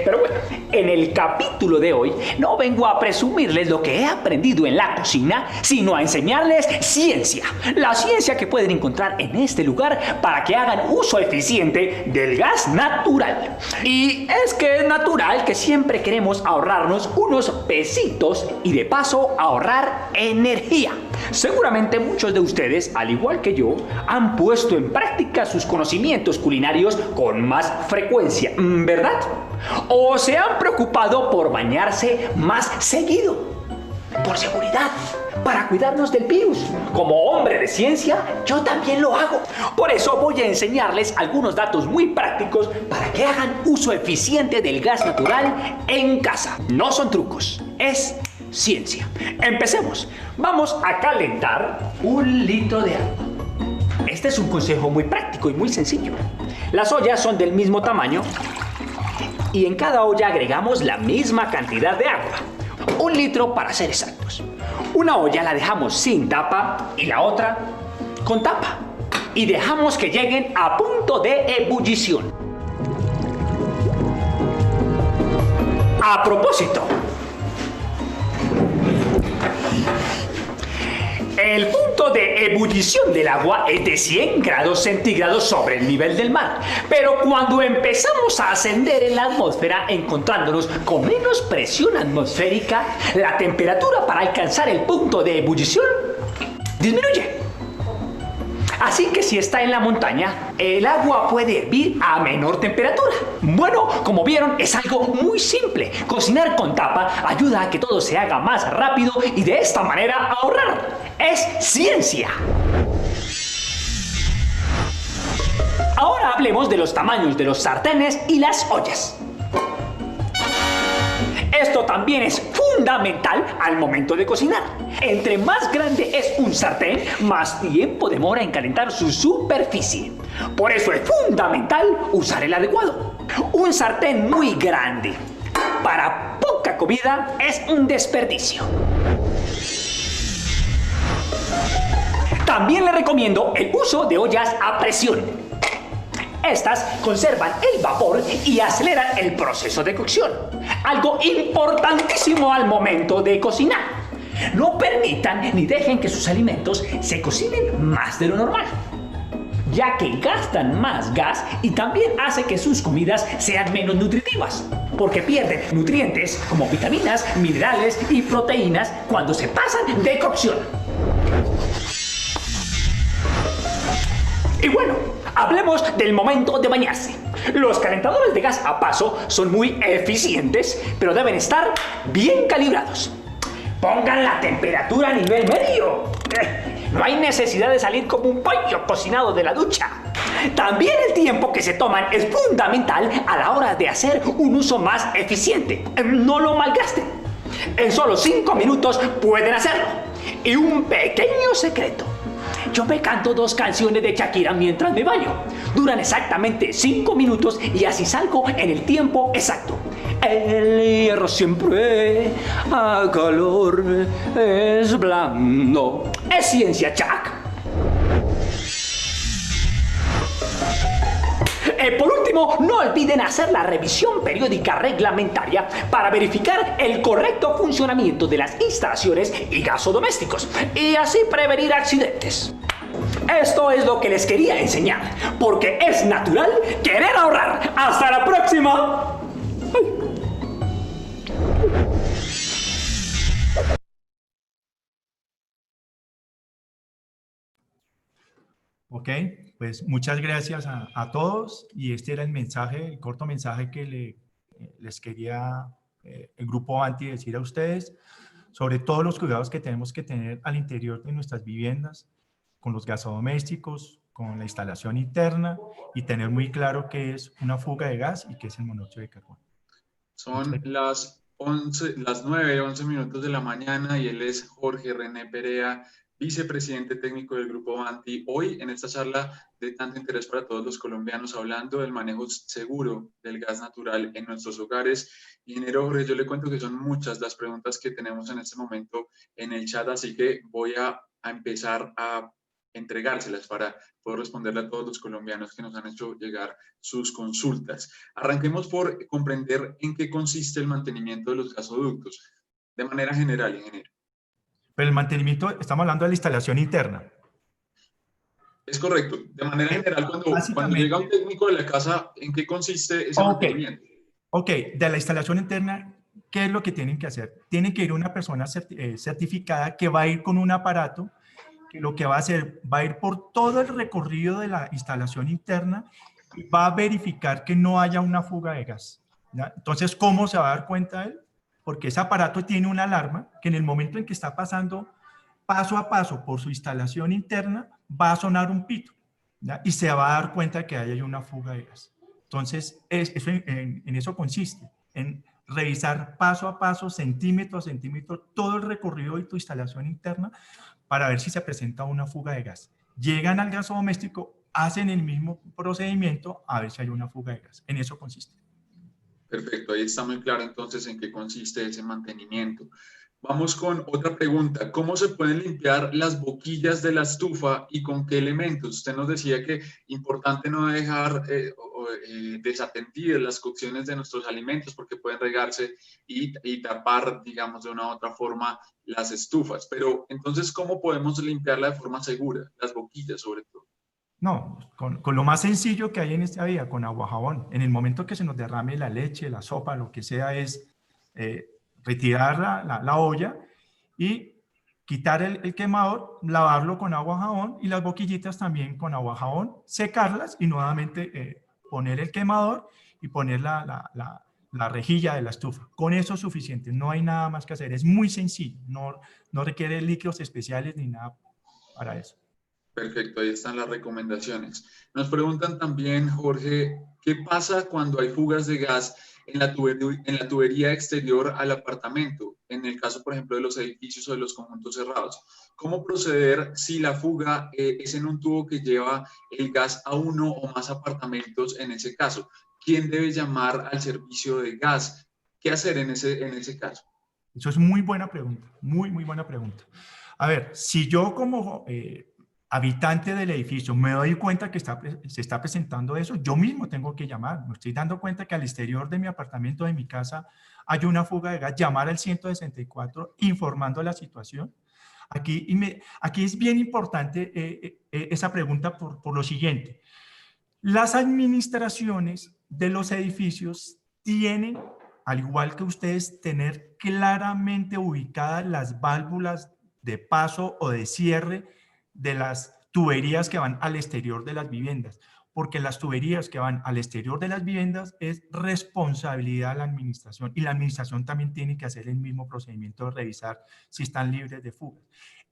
Pero bueno, en el capítulo de hoy no vengo a presumirles lo que he aprendido en la cocina, sino a enseñarles ciencia. La ciencia que pueden encontrar en este lugar para que hagan uso eficiente del gas natural. Y es que es natural que siempre queremos ahorrarnos unos pesitos y de paso ahorrar energía. Seguramente muchos de ustedes, al igual que yo, han puesto en práctica sus conocimientos culinarios con más frecuencia, ¿verdad? O se han preocupado por bañarse más seguido, por seguridad, para cuidarnos del virus. Como hombre de ciencia, yo también lo hago. Por eso voy a enseñarles algunos datos muy prácticos para que hagan uso eficiente del gas natural en casa. No son trucos, es ciencia. Empecemos. Vamos a calentar 1 litro de agua. Este es un consejo muy práctico y muy sencillo. Las ollas son del mismo tamaño y en cada olla agregamos la misma cantidad de agua. 1 litro para ser exactos. Una olla la dejamos sin tapa y la otra con tapa. Y dejamos que lleguen a punto de ebullición. A propósito, el punto de ebullición del agua es de 100 grados centígrados sobre el nivel del mar. Pero cuando empezamos a ascender en la atmósfera, encontrándonos con menos presión atmosférica, la temperatura para alcanzar el punto de ebullición disminuye. Así que si está en la montaña, el agua puede hervir a menor temperatura. Bueno, como vieron, es algo muy simple. Cocinar con tapa ayuda a que todo se haga más rápido y de esta manera ahorrar. ¡Es ciencia! Ahora hablemos de los tamaños de los sartenes y las ollas. Esto también es fundamental al momento de cocinar. Entre más grande es un sartén, más tiempo demora en calentar su superficie. Por eso es fundamental usar el adecuado. Un sartén muy grande para poca comida es un desperdicio. También le recomiendo el uso de ollas a presión. Estas conservan el vapor y aceleran el proceso de cocción. Algo importantísimo al momento de cocinar. No permitan ni dejen que sus alimentos se cocinen más de lo normal. ya que gastan más gas y también hace que sus comidas sean menos nutritivas, porque pierden nutrientes como vitaminas, minerales y proteínas cuando se pasan de cocción. Y bueno, hablemos del momento de bañarse. Los calentadores de gas a paso son muy eficientes, pero deben estar bien calibrados. Pongan la temperatura a nivel medio. No hay necesidad de salir como un pollo cocinado de la ducha. También el tiempo que se toman es fundamental a la hora de hacer un uso más eficiente. No lo malgasten. En solo 5 minutos pueden hacerlo. Y un pequeño secreto. Yo me canto 2 canciones de Shakira mientras me baño. Duran exactamente 5 minutos y así salgo en el tiempo exacto. El hierro siempre a calor es blando. Es ciencia, Chuck. Por último, no olviden hacer la revisión periódica reglamentaria para verificar el correcto funcionamiento de las instalaciones y gasodomésticos y así prevenir accidentes. Esto es lo que les quería enseñar, porque es natural querer ahorrar. ¡Hasta la próxima! Ok, pues muchas gracias a todos y este era el mensaje, el corto mensaje que les quería el Grupo ANTI decir a ustedes sobre todos los cuidados que tenemos que tener al interior de nuestras viviendas, con los gasodomésticos, con la instalación interna y tener muy claro qué es una fuga de gas y qué es el monóxido de carbono. Son las 9:11 minutos de la mañana y él es Jorge René Perea, vicepresidente técnico del Grupo ANTI. Hoy en esta charla de tanto interés para todos los colombianos, hablando del manejo seguro del gas natural en nuestros hogares. Ingeniero Jorge, yo le cuento que son muchas las preguntas que tenemos en este momento en el chat, así que voy a empezar a entregárselas para poder responderle a todos los colombianos que nos han hecho llegar sus consultas. Arranquemos por comprender en qué consiste el mantenimiento de los gasoductos, de manera general, ingeniero. Pero el mantenimiento, estamos hablando de la instalación interna. Es correcto. De manera general, cuando llega un técnico de la casa, ¿en qué consiste ese mantenimiento? Ok, de la instalación interna, ¿qué es lo que tienen que hacer? Tienen que ir una persona certificada que va a ir con un aparato que lo que va a hacer, va a ir por todo el recorrido de la instalación interna y va a verificar que no haya una fuga de gas, ¿ya? Entonces, ¿cómo se va a dar cuenta él? Porque ese aparato tiene una alarma que en el momento en que está pasando paso a paso por su instalación interna, va a sonar un pito, ¿ya? Y se va a dar cuenta que hay una fuga de gas. Entonces, en eso consiste, en revisar paso a paso, centímetro a centímetro, todo el recorrido de tu instalación interna para ver si se presenta una fuga de gas. Llegan al gasodoméstico, hacen el mismo procedimiento a ver si hay una fuga de gas. En eso consiste. Perfecto, ahí está muy claro entonces en qué consiste ese mantenimiento. Vamos con otra pregunta. ¿Cómo se pueden limpiar las boquillas de la estufa y con qué elementos? Usted nos decía que es importante no dejar desatendidas las cocciones de nuestros alimentos porque pueden regarse y tapar, digamos, de una u otra forma las estufas. Pero entonces, ¿cómo podemos limpiarla de forma segura? Las boquillas, sobre todo. No, con lo más sencillo que hay en esta vida, con agua jabón. En el momento que se nos derrame la leche, la sopa, lo que sea, es retirar la olla y quitar el quemador, lavarlo con agua jabón y las boquillitas también con agua jabón, secarlas y nuevamente poner el quemador y poner la rejilla de la estufa. Con eso es suficiente, no hay nada más que hacer. Es muy sencillo, no requiere líquidos especiales ni nada para eso. Perfecto, ahí están las recomendaciones. Nos preguntan también, Jorge, ¿qué pasa cuando hay fugas de gas en la tubería exterior al apartamento? En el caso, por ejemplo, de los edificios o de los conjuntos cerrados. ¿Cómo proceder si la fuga es en un tubo que lleva el gas a uno o más apartamentos en ese caso? ¿Quién debe llamar al servicio de gas? ¿Qué hacer en ese caso? Eso es muy buena pregunta, muy buena pregunta. A ver, si yo como habitante del edificio me doy cuenta que se está presentando eso, yo mismo tengo que llamar. Me estoy dando cuenta que al exterior de mi apartamento, de mi casa, hay una fuga de gas, llamar al 164 informando la situación. Aquí es bien importante esa pregunta por lo siguiente. Las administraciones de los edificios tienen, al igual que ustedes, tener claramente ubicadas las válvulas de paso o de cierre de las tuberías que van al exterior de las viviendas, porque las tuberías que van al exterior de las viviendas es responsabilidad de la administración, y la administración también tiene que hacer el mismo procedimiento de revisar si están libres de fugas.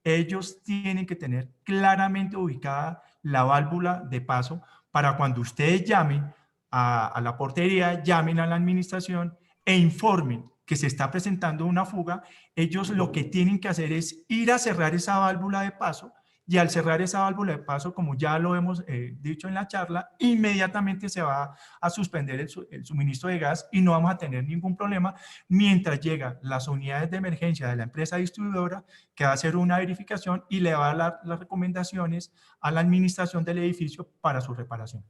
Ellos tienen que tener claramente ubicada la válvula de paso para cuando ustedes llamen a la portería, llamen a la administración e informen que se está presentando una fuga. Ellos lo que tienen que hacer es ir a cerrar esa válvula de paso, y al cerrar esa válvula de paso, como ya lo hemos dicho en la charla, inmediatamente se va a suspender el suministro de gas y no vamos a tener ningún problema mientras llegan las unidades de emergencia de la empresa distribuidora, que va a hacer una verificación y le va a dar las recomendaciones a la administración del edificio para su reparación.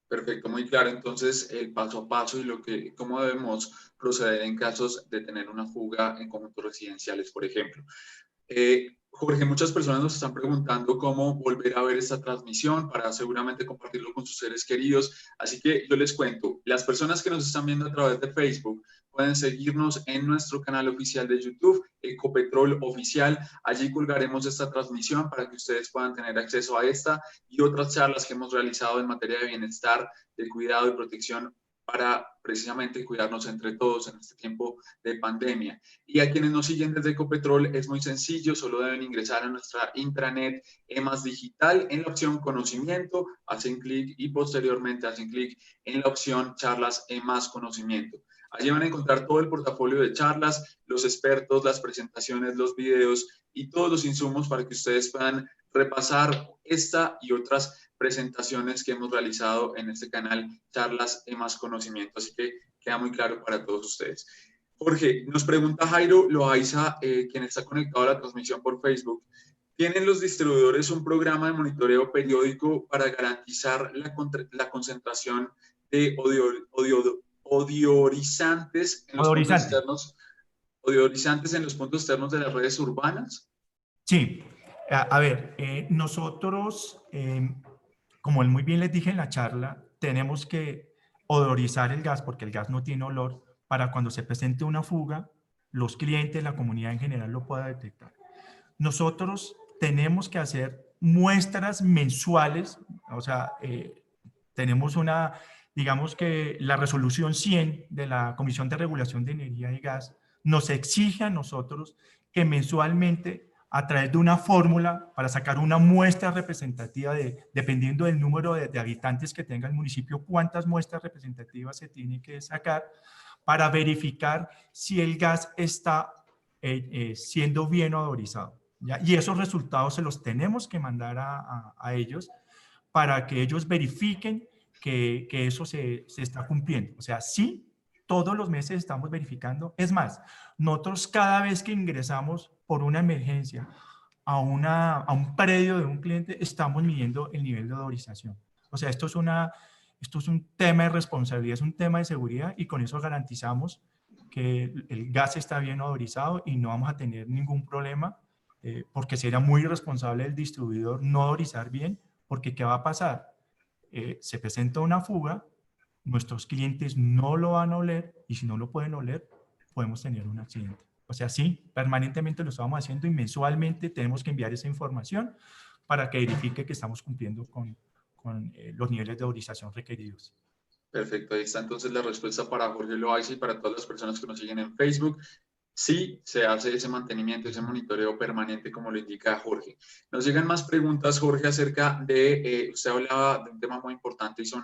Perfecto, muy claro. Entonces, el paso a paso y cómo debemos proceder en casos de tener una fuga en conjuntos residenciales, por ejemplo. Jorge, muchas personas nos están preguntando cómo volver a ver esta transmisión para seguramente compartirlo con sus seres queridos. Así que yo les cuento, las personas que nos están viendo a través de Facebook pueden seguirnos en nuestro canal oficial de YouTube, Ecopetrol Oficial. Allí colgaremos esta transmisión para que ustedes puedan tener acceso a esta y otras charlas que hemos realizado en materia de bienestar, de cuidado y protección para precisamente cuidarnos entre todos en este tiempo de pandemia. Y a quienes nos siguen desde Ecopetrol es muy sencillo, solo deben ingresar a nuestra intranet EMAS Digital en la opción Conocimiento, hacen clic y posteriormente hacen clic en la opción Charlas EMAS Conocimiento. Allí van a encontrar todo el portafolio de charlas, los expertos, las presentaciones, los videos y todos los insumos para que ustedes puedan repasar esta y otras presentaciones que hemos realizado en este canal, Charlas EMAS Conocimiento. Así que queda muy claro para todos ustedes. Jorge, nos pregunta Jairo Loaiza, quien está conectado a la transmisión por Facebook. ¿Tienen los distribuidores un programa de monitoreo periódico para garantizar la concentración de odiorizantes en los puntos externos, odiorizantes en los puntos externos de las redes urbanas? Sí. A ver, nosotros, como muy bien les dije en la charla, tenemos que odorizar el gas, porque el gas no tiene olor, para cuando se presente una fuga, los clientes, la comunidad en general lo pueda detectar. Nosotros tenemos que hacer muestras mensuales, o sea, tenemos digamos que la resolución 100 de la Comisión de Regulación de Energía y Gas nos exige a nosotros que mensualmente, a través de una fórmula para sacar una muestra representativa dependiendo del número de habitantes que tenga el municipio, cuántas muestras representativas se tiene que sacar para verificar si el gas está siendo bien odorizado, ¿ya? Y esos resultados se los tenemos que mandar a ellos para que ellos verifiquen que eso se está cumpliendo. O sea, sí, todos los meses estamos verificando. Es más, nosotros cada vez que ingresamos por una emergencia a un predio de un cliente, estamos midiendo el nivel de odorización. O sea, esto es un tema de responsabilidad, es un tema de seguridad, y con eso garantizamos que el gas está bien odorizado y no vamos a tener ningún problema, porque sería muy irresponsable del distribuidor no odorizar bien, porque ¿qué va a pasar? Se presenta una fuga, nuestros clientes no lo van a oler, y si no lo pueden oler, podemos tener un accidente. O sea, sí, permanentemente lo estamos haciendo, y mensualmente tenemos que enviar esa información para que verifique que estamos cumpliendo con los niveles de odorización requeridos. Perfecto, ahí está entonces la respuesta para Jorge Loaiza y para todas las personas que nos siguen en Facebook. Sí, se hace ese mantenimiento, ese monitoreo permanente, como lo indica Jorge. Nos llegan más preguntas, Jorge, acerca de, usted hablaba de un tema muy importante y son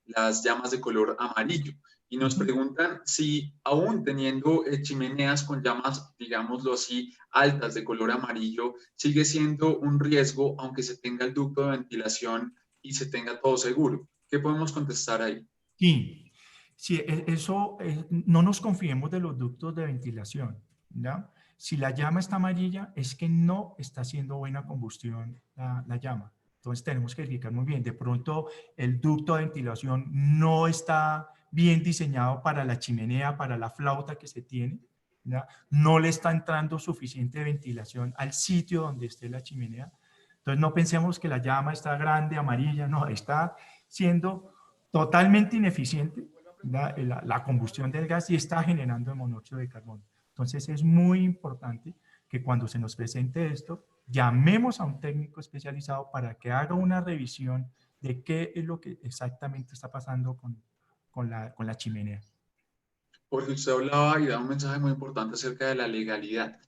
las llamas de color amarillo. Y nos preguntan si aún teniendo chimeneas con llamas, digámoslo así, altas de color amarillo, sigue siendo un riesgo aunque se tenga el ducto de ventilación y se tenga todo seguro. ¿Qué podemos contestar ahí? Sí, sí, eso, no nos confiemos de los ductos de ventilación, ¿ya? Si la llama está amarilla, es que no está haciendo buena combustión la llama. Entonces tenemos que verificar muy bien. De pronto el ducto de ventilación no está bien diseñado para la chimenea, para la flauta que se tiene, ¿ya? No le está entrando suficiente ventilación al sitio donde esté la chimenea. Entonces no pensemos que la llama está grande, amarilla, no, está siendo totalmente ineficiente la combustión del gas y está generando monóxido de carbono. Entonces es muy importante que cuando se nos presente esto, llamemos a un técnico especializado para que haga una revisión de qué es lo que exactamente está pasando con la chimenea. Porque usted hablaba y da un mensaje muy importante acerca de la legalidad.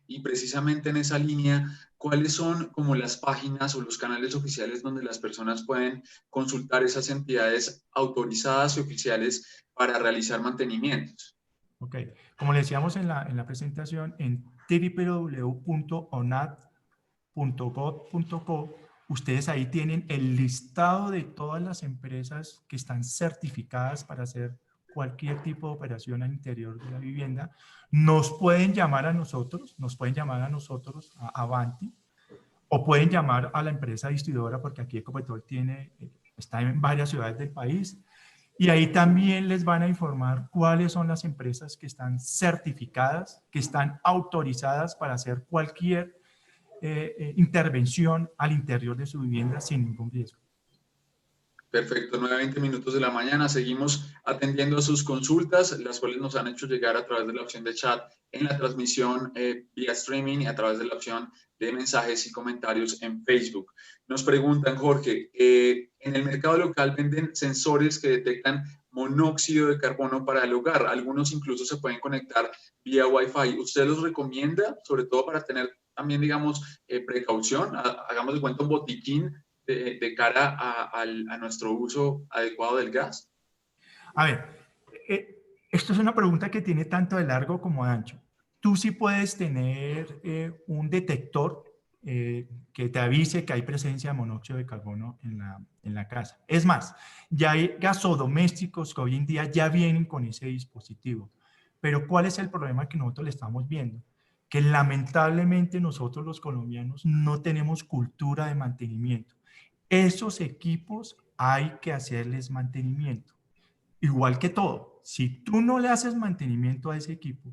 Y precisamente en esa línea, ¿cuáles son como las páginas o los canales oficiales donde las personas pueden consultar esas entidades autorizadas y oficiales para realizar mantenimientos? Ok, como le decíamos en la presentación, en www.onat.gov.co, ustedes ahí tienen el listado de todas las empresas que están certificadas para hacer cualquier tipo de operación al interior de la vivienda. Nos pueden llamar a nosotros, a Avanti, o pueden llamar a la empresa distribuidora, porque aquí Ecopetrol está en varias ciudades del país. Y ahí también les van a informar cuáles son las empresas que están certificadas, que están autorizadas para hacer cualquier intervención al interior de su vivienda sin ningún riesgo. Perfecto, 9:20 minutos de la mañana. Seguimos atendiendo a sus consultas, las cuales nos han hecho llegar a través de la opción de chat en la transmisión vía streaming y a través de la opción de mensajes y comentarios en Facebook. Nos preguntan, Jorge, en el mercado local venden sensores que detectan monóxido de carbono para el hogar. Algunos incluso se pueden conectar vía Wi-Fi. ¿Usted los recomienda, sobre todo para tener también, digamos, precaución? Hagamos de cuenta un botiquín de cara a nuestro uso adecuado del gas? A ver, esto es una pregunta que tiene tanto de largo como de ancho. Tú sí puedes tener un detector que te avise que hay presencia de monóxido de carbono en la casa. Es más, ya hay gasodomésticos que hoy en día ya vienen con ese dispositivo. Pero ¿cuál es el problema que nosotros le estamos viendo? Que lamentablemente nosotros los colombianos no tenemos cultura de mantenimiento. Esos equipos hay que hacerles mantenimiento. Igual que todo, si tú no le haces mantenimiento a ese equipo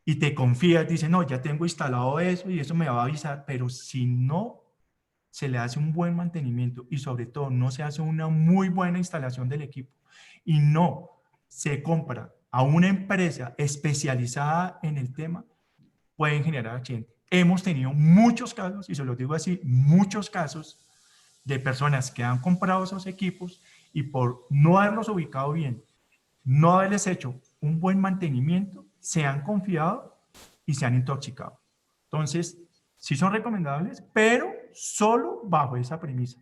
y te confías, dices, no, ya tengo instalado eso y eso me va a avisar, pero si no se le hace un buen mantenimiento y sobre todo no se hace una muy buena instalación del equipo y no se compra a una empresa especializada en el tema, pueden generar accidentes. Hemos tenido muchos casos, y se los digo así, muchos casos de personas que han comprado esos equipos y por no haberlos ubicado bien, no haberles hecho un buen mantenimiento, se han confiado y se han intoxicado. Entonces, sí son recomendables, pero solo bajo esa premisa.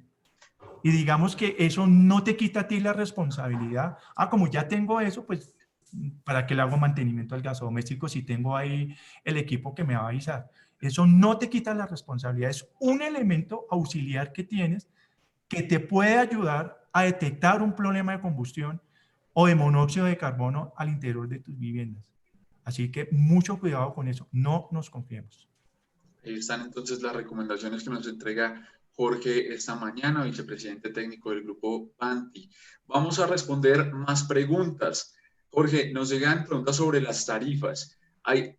Y digamos que eso no te quita a ti la responsabilidad. Como ya tengo eso, pues, ¿para qué le hago mantenimiento al gasodoméstico si tengo ahí el equipo que me va a avisar? Eso no te quita la responsabilidad, es un elemento auxiliar que tienes que te puede ayudar a detectar un problema de combustión o de monóxido de carbono al interior de tus viviendas. Así que mucho cuidado con eso, no nos confiemos. Ahí están entonces las recomendaciones que nos entrega Jorge esta mañana, vicepresidente técnico del grupo Vanti. Vamos a responder más preguntas. Jorge, nos llegan preguntas sobre las tarifas.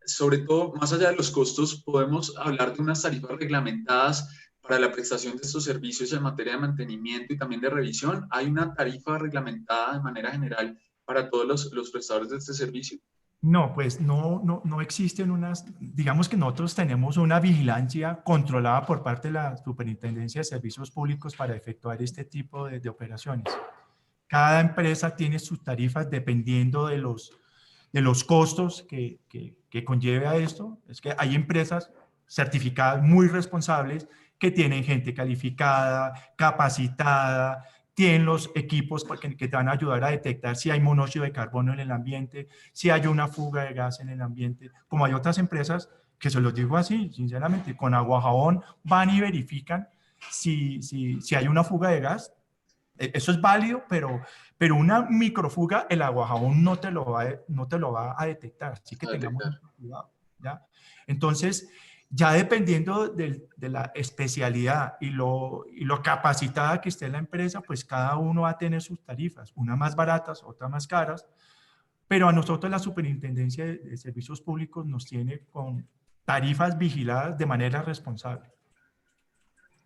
Sobre todo, más allá de los costos, podemos hablar de unas tarifas reglamentadas para la prestación de estos servicios en materia de mantenimiento y también de revisión. ¿Hay una tarifa reglamentada de manera general para todos los prestadores de este servicio? No, pues no existen unas, digamos que nosotros tenemos una vigilancia controlada por parte de la Superintendencia de Servicios Públicos para efectuar este tipo de operaciones. Cada empresa tiene sus tarifas dependiendo de los costos que conlleve a esto. Es que hay empresas certificadas muy responsables que tienen gente calificada, capacitada, tienen los equipos que te van a ayudar a detectar si hay monóxido de carbono en el ambiente, si hay una fuga de gas en el ambiente, como hay otras empresas que se los digo así, sinceramente, con agua jabón van y verifican si hay una fuga de gas. Eso es válido, pero una microfuga, el agua jabón no te lo va a detectar, así que tengamos mucho cuidado, ¿ya? Entonces, ya dependiendo de la especialidad y lo capacitada que esté la empresa, pues cada uno va a tener sus tarifas, unas más baratas, otras más caras, pero a nosotros la Superintendencia de Servicios Públicos nos tiene con tarifas vigiladas de manera responsable.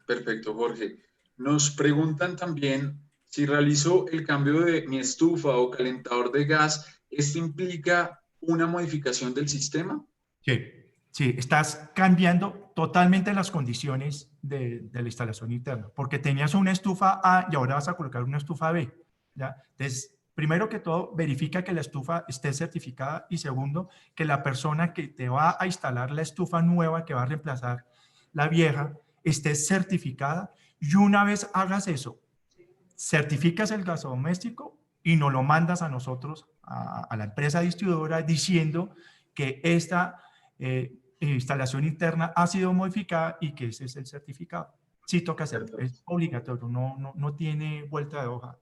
Perfecto, Jorge. Nos preguntan también si realizo el cambio de mi estufa o calentador de gas, ¿esto implica una modificación del sistema? Sí, sí, estás cambiando totalmente las condiciones de la instalación interna, porque tenías una estufa A y ahora vas a colocar una estufa B, ¿ya? Entonces, primero que todo, verifica que la estufa esté certificada y segundo, que la persona que te va a instalar la estufa nueva que va a reemplazar la vieja esté certificada y una vez hagas eso, certificas el gasodoméstico y nos lo mandas a nosotros, a la empresa distribuidora, diciendo que esta instalación interna ha sido modificada y que ese es el certificado. Sí toca hacerlo, es obligatorio, no tiene vuelta de hoja.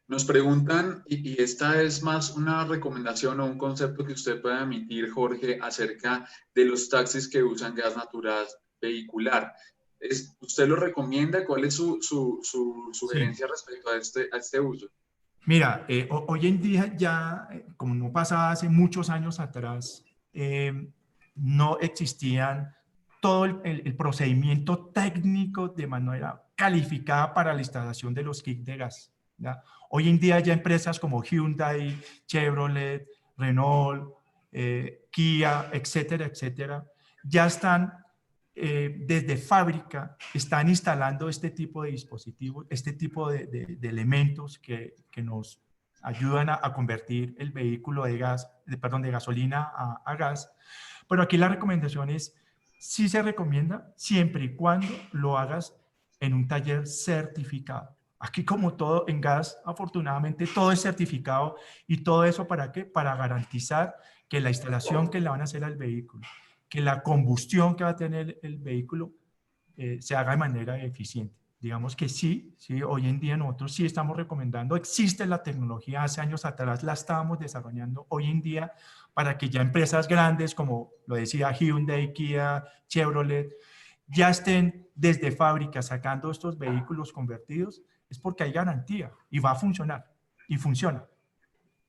Nos preguntan, y esta es más una recomendación o un concepto que usted pueda emitir, Jorge, acerca de los taxis que usan gas natural vehicular. ¿Usted lo recomienda? ¿Cuál es su sugerencia respecto a este uso? Mira, hoy en día ya, como no pasaba hace muchos años atrás, no existían todo el procedimiento técnico de manera calificada para la instalación de los kits de gas, ¿ya? Hoy en día ya empresas como Hyundai, Chevrolet, Renault, Kia, etcétera, etcétera, ya están desde fábrica, están instalando este tipo de dispositivos, este tipo de elementos que nos ayudan a convertir el vehículo de gas, de gasolina a gas. Pero aquí la recomendación es, sí se recomienda siempre y cuando lo hagas en un taller certificado. Aquí, como todo en gas, afortunadamente todo es certificado. ¿Y todo eso para qué? Para garantizar que la instalación que le van a hacer al vehículo, que la combustión que va a tener el vehículo se haga de manera eficiente. Digamos que sí, hoy en día nosotros sí estamos recomendando, existe la tecnología, hace años atrás la estábamos desarrollando, hoy en día para que ya empresas grandes como lo decía Hyundai, Kia, Chevrolet, ya estén desde fábrica sacando estos vehículos convertidos, es porque hay garantía y va a funcionar, y funciona.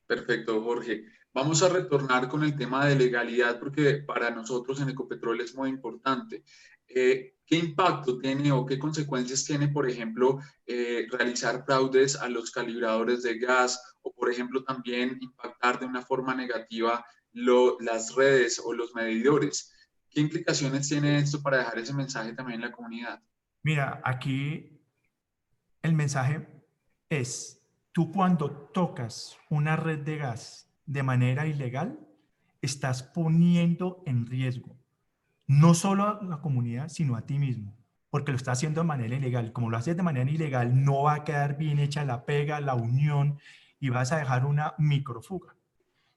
Perfecto, Jorge. Vamos a retornar con el tema de legalidad porque para nosotros en Ecopetrol es muy importante. ¿Qué impacto tiene o qué consecuencias tiene, por ejemplo, realizar fraudes a los calibradores de gas o, por ejemplo, también impactar de una forma negativa las redes o los medidores? ¿Qué implicaciones tiene esto para dejar ese mensaje también en la comunidad? Mira, aquí el mensaje es, tú cuando tocas una red de gas de manera ilegal, estás poniendo en riesgo no solo a la comunidad, sino a ti mismo, porque lo estás haciendo de manera ilegal. Como lo haces de manera ilegal, no va a quedar bien hecha la pega, la unión, y vas a dejar una microfuga.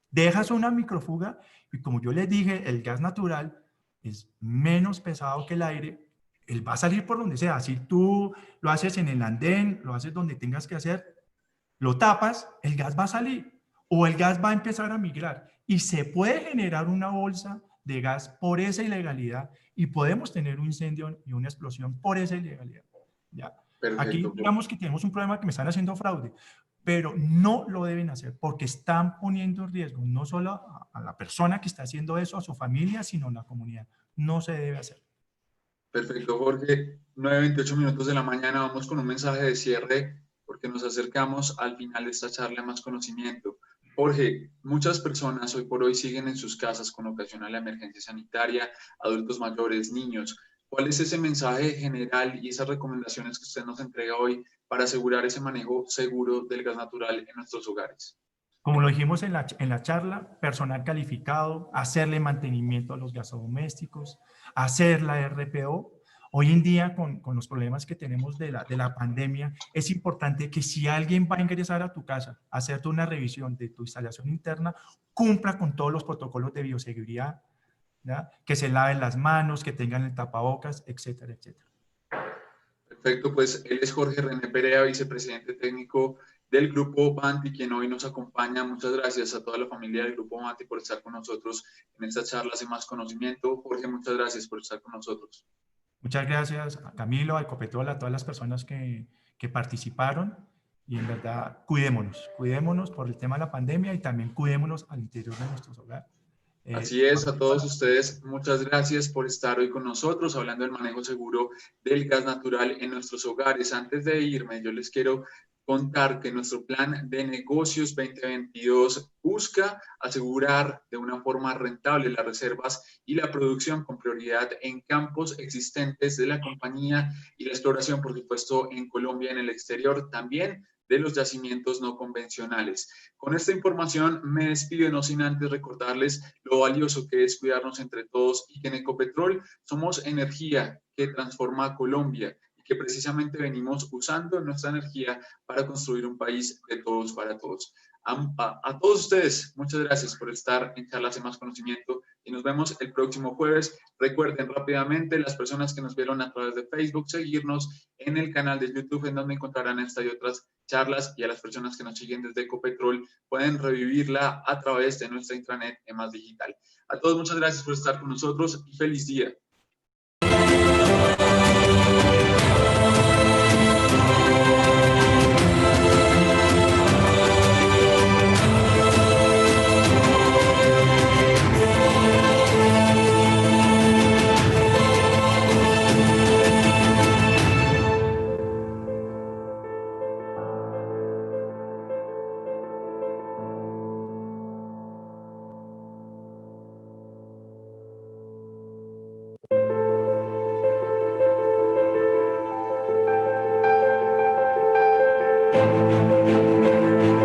Dejas una microfuga y, como yo les dije, el gas natural es menos pesado que el aire, él va a salir por donde sea. Si tú lo haces en el andén, lo haces donde tengas que hacer, lo tapas, el gas va a salir o el gas va a empezar a migrar y se puede generar una bolsa de gas por esa ilegalidad y podemos tener un incendio y una explosión por esa ilegalidad. ¿Ya? Aquí Perfecto. digamos que tenemos un problema que me están haciendo fraude, pero no lo deben hacer porque están poniendo en riesgo no solo a la persona que está haciendo eso, a su familia, sino a la comunidad. No se debe hacer. Perfecto, Jorge. 9:28 minutos de la mañana. Vamos con un mensaje de cierre porque nos acercamos al final de esta charla Más Conocimiento. Jorge, muchas personas hoy por hoy siguen en sus casas con ocasión a la emergencia sanitaria, adultos mayores, niños. ¿Cuál es ese mensaje general y esas recomendaciones que usted nos entrega hoy para asegurar ese manejo seguro del gas natural en nuestros hogares? Como lo dijimos en la charla, personal calificado, hacerle mantenimiento a los gasodomésticos, hacer la RPO. Hoy en día, con los problemas que tenemos de la pandemia, es importante que si alguien va a ingresar a tu casa a hacerte una revisión de tu instalación interna, cumpla con todos los protocolos de bioseguridad, ¿ya? Que se laven las manos, que tengan el tapabocas, etcétera, etcétera. Perfecto, pues él es Jorge René Perea, vicepresidente técnico del Grupo Vanti, quien hoy nos acompaña. Muchas gracias a toda la familia del Grupo Vanti por estar con nosotros en esta charla de Más Conocimiento. Jorge, muchas gracias por estar con nosotros. Muchas gracias a Camilo, a Ecopetrol, a todas las personas que participaron Y en verdad, cuidémonos por el tema de la pandemia y también cuidémonos al interior de nuestros hogares. Así es, a todos ustedes, muchas gracias por estar hoy con nosotros hablando del manejo seguro del gas natural en nuestros hogares. Antes de irme, yo les quiero contar que nuestro plan de negocios 2022 busca asegurar de una forma rentable las reservas y la producción con prioridad en campos existentes de la compañía y la exploración, por supuesto, en Colombia y en el exterior, también de los yacimientos no convencionales. Con esta información me despido, no sin antes recordarles lo valioso que es cuidarnos entre todos y que en Ecopetrol somos energía que transforma a Colombia y que precisamente venimos usando nuestra energía para construir un país de todos para todos. A todos ustedes, muchas gracias por estar en Charlas de Más Conocimiento y nos vemos el próximo jueves. Recuerden rápidamente, las personas que nos vieron a través de Facebook, seguirnos en el canal de YouTube, en donde encontrarán esta y otras charlas, y a las personas que nos siguen desde Ecopetrol pueden revivirla a través de nuestra intranet EMAS Digital. A todos muchas gracias por estar con nosotros y feliz día.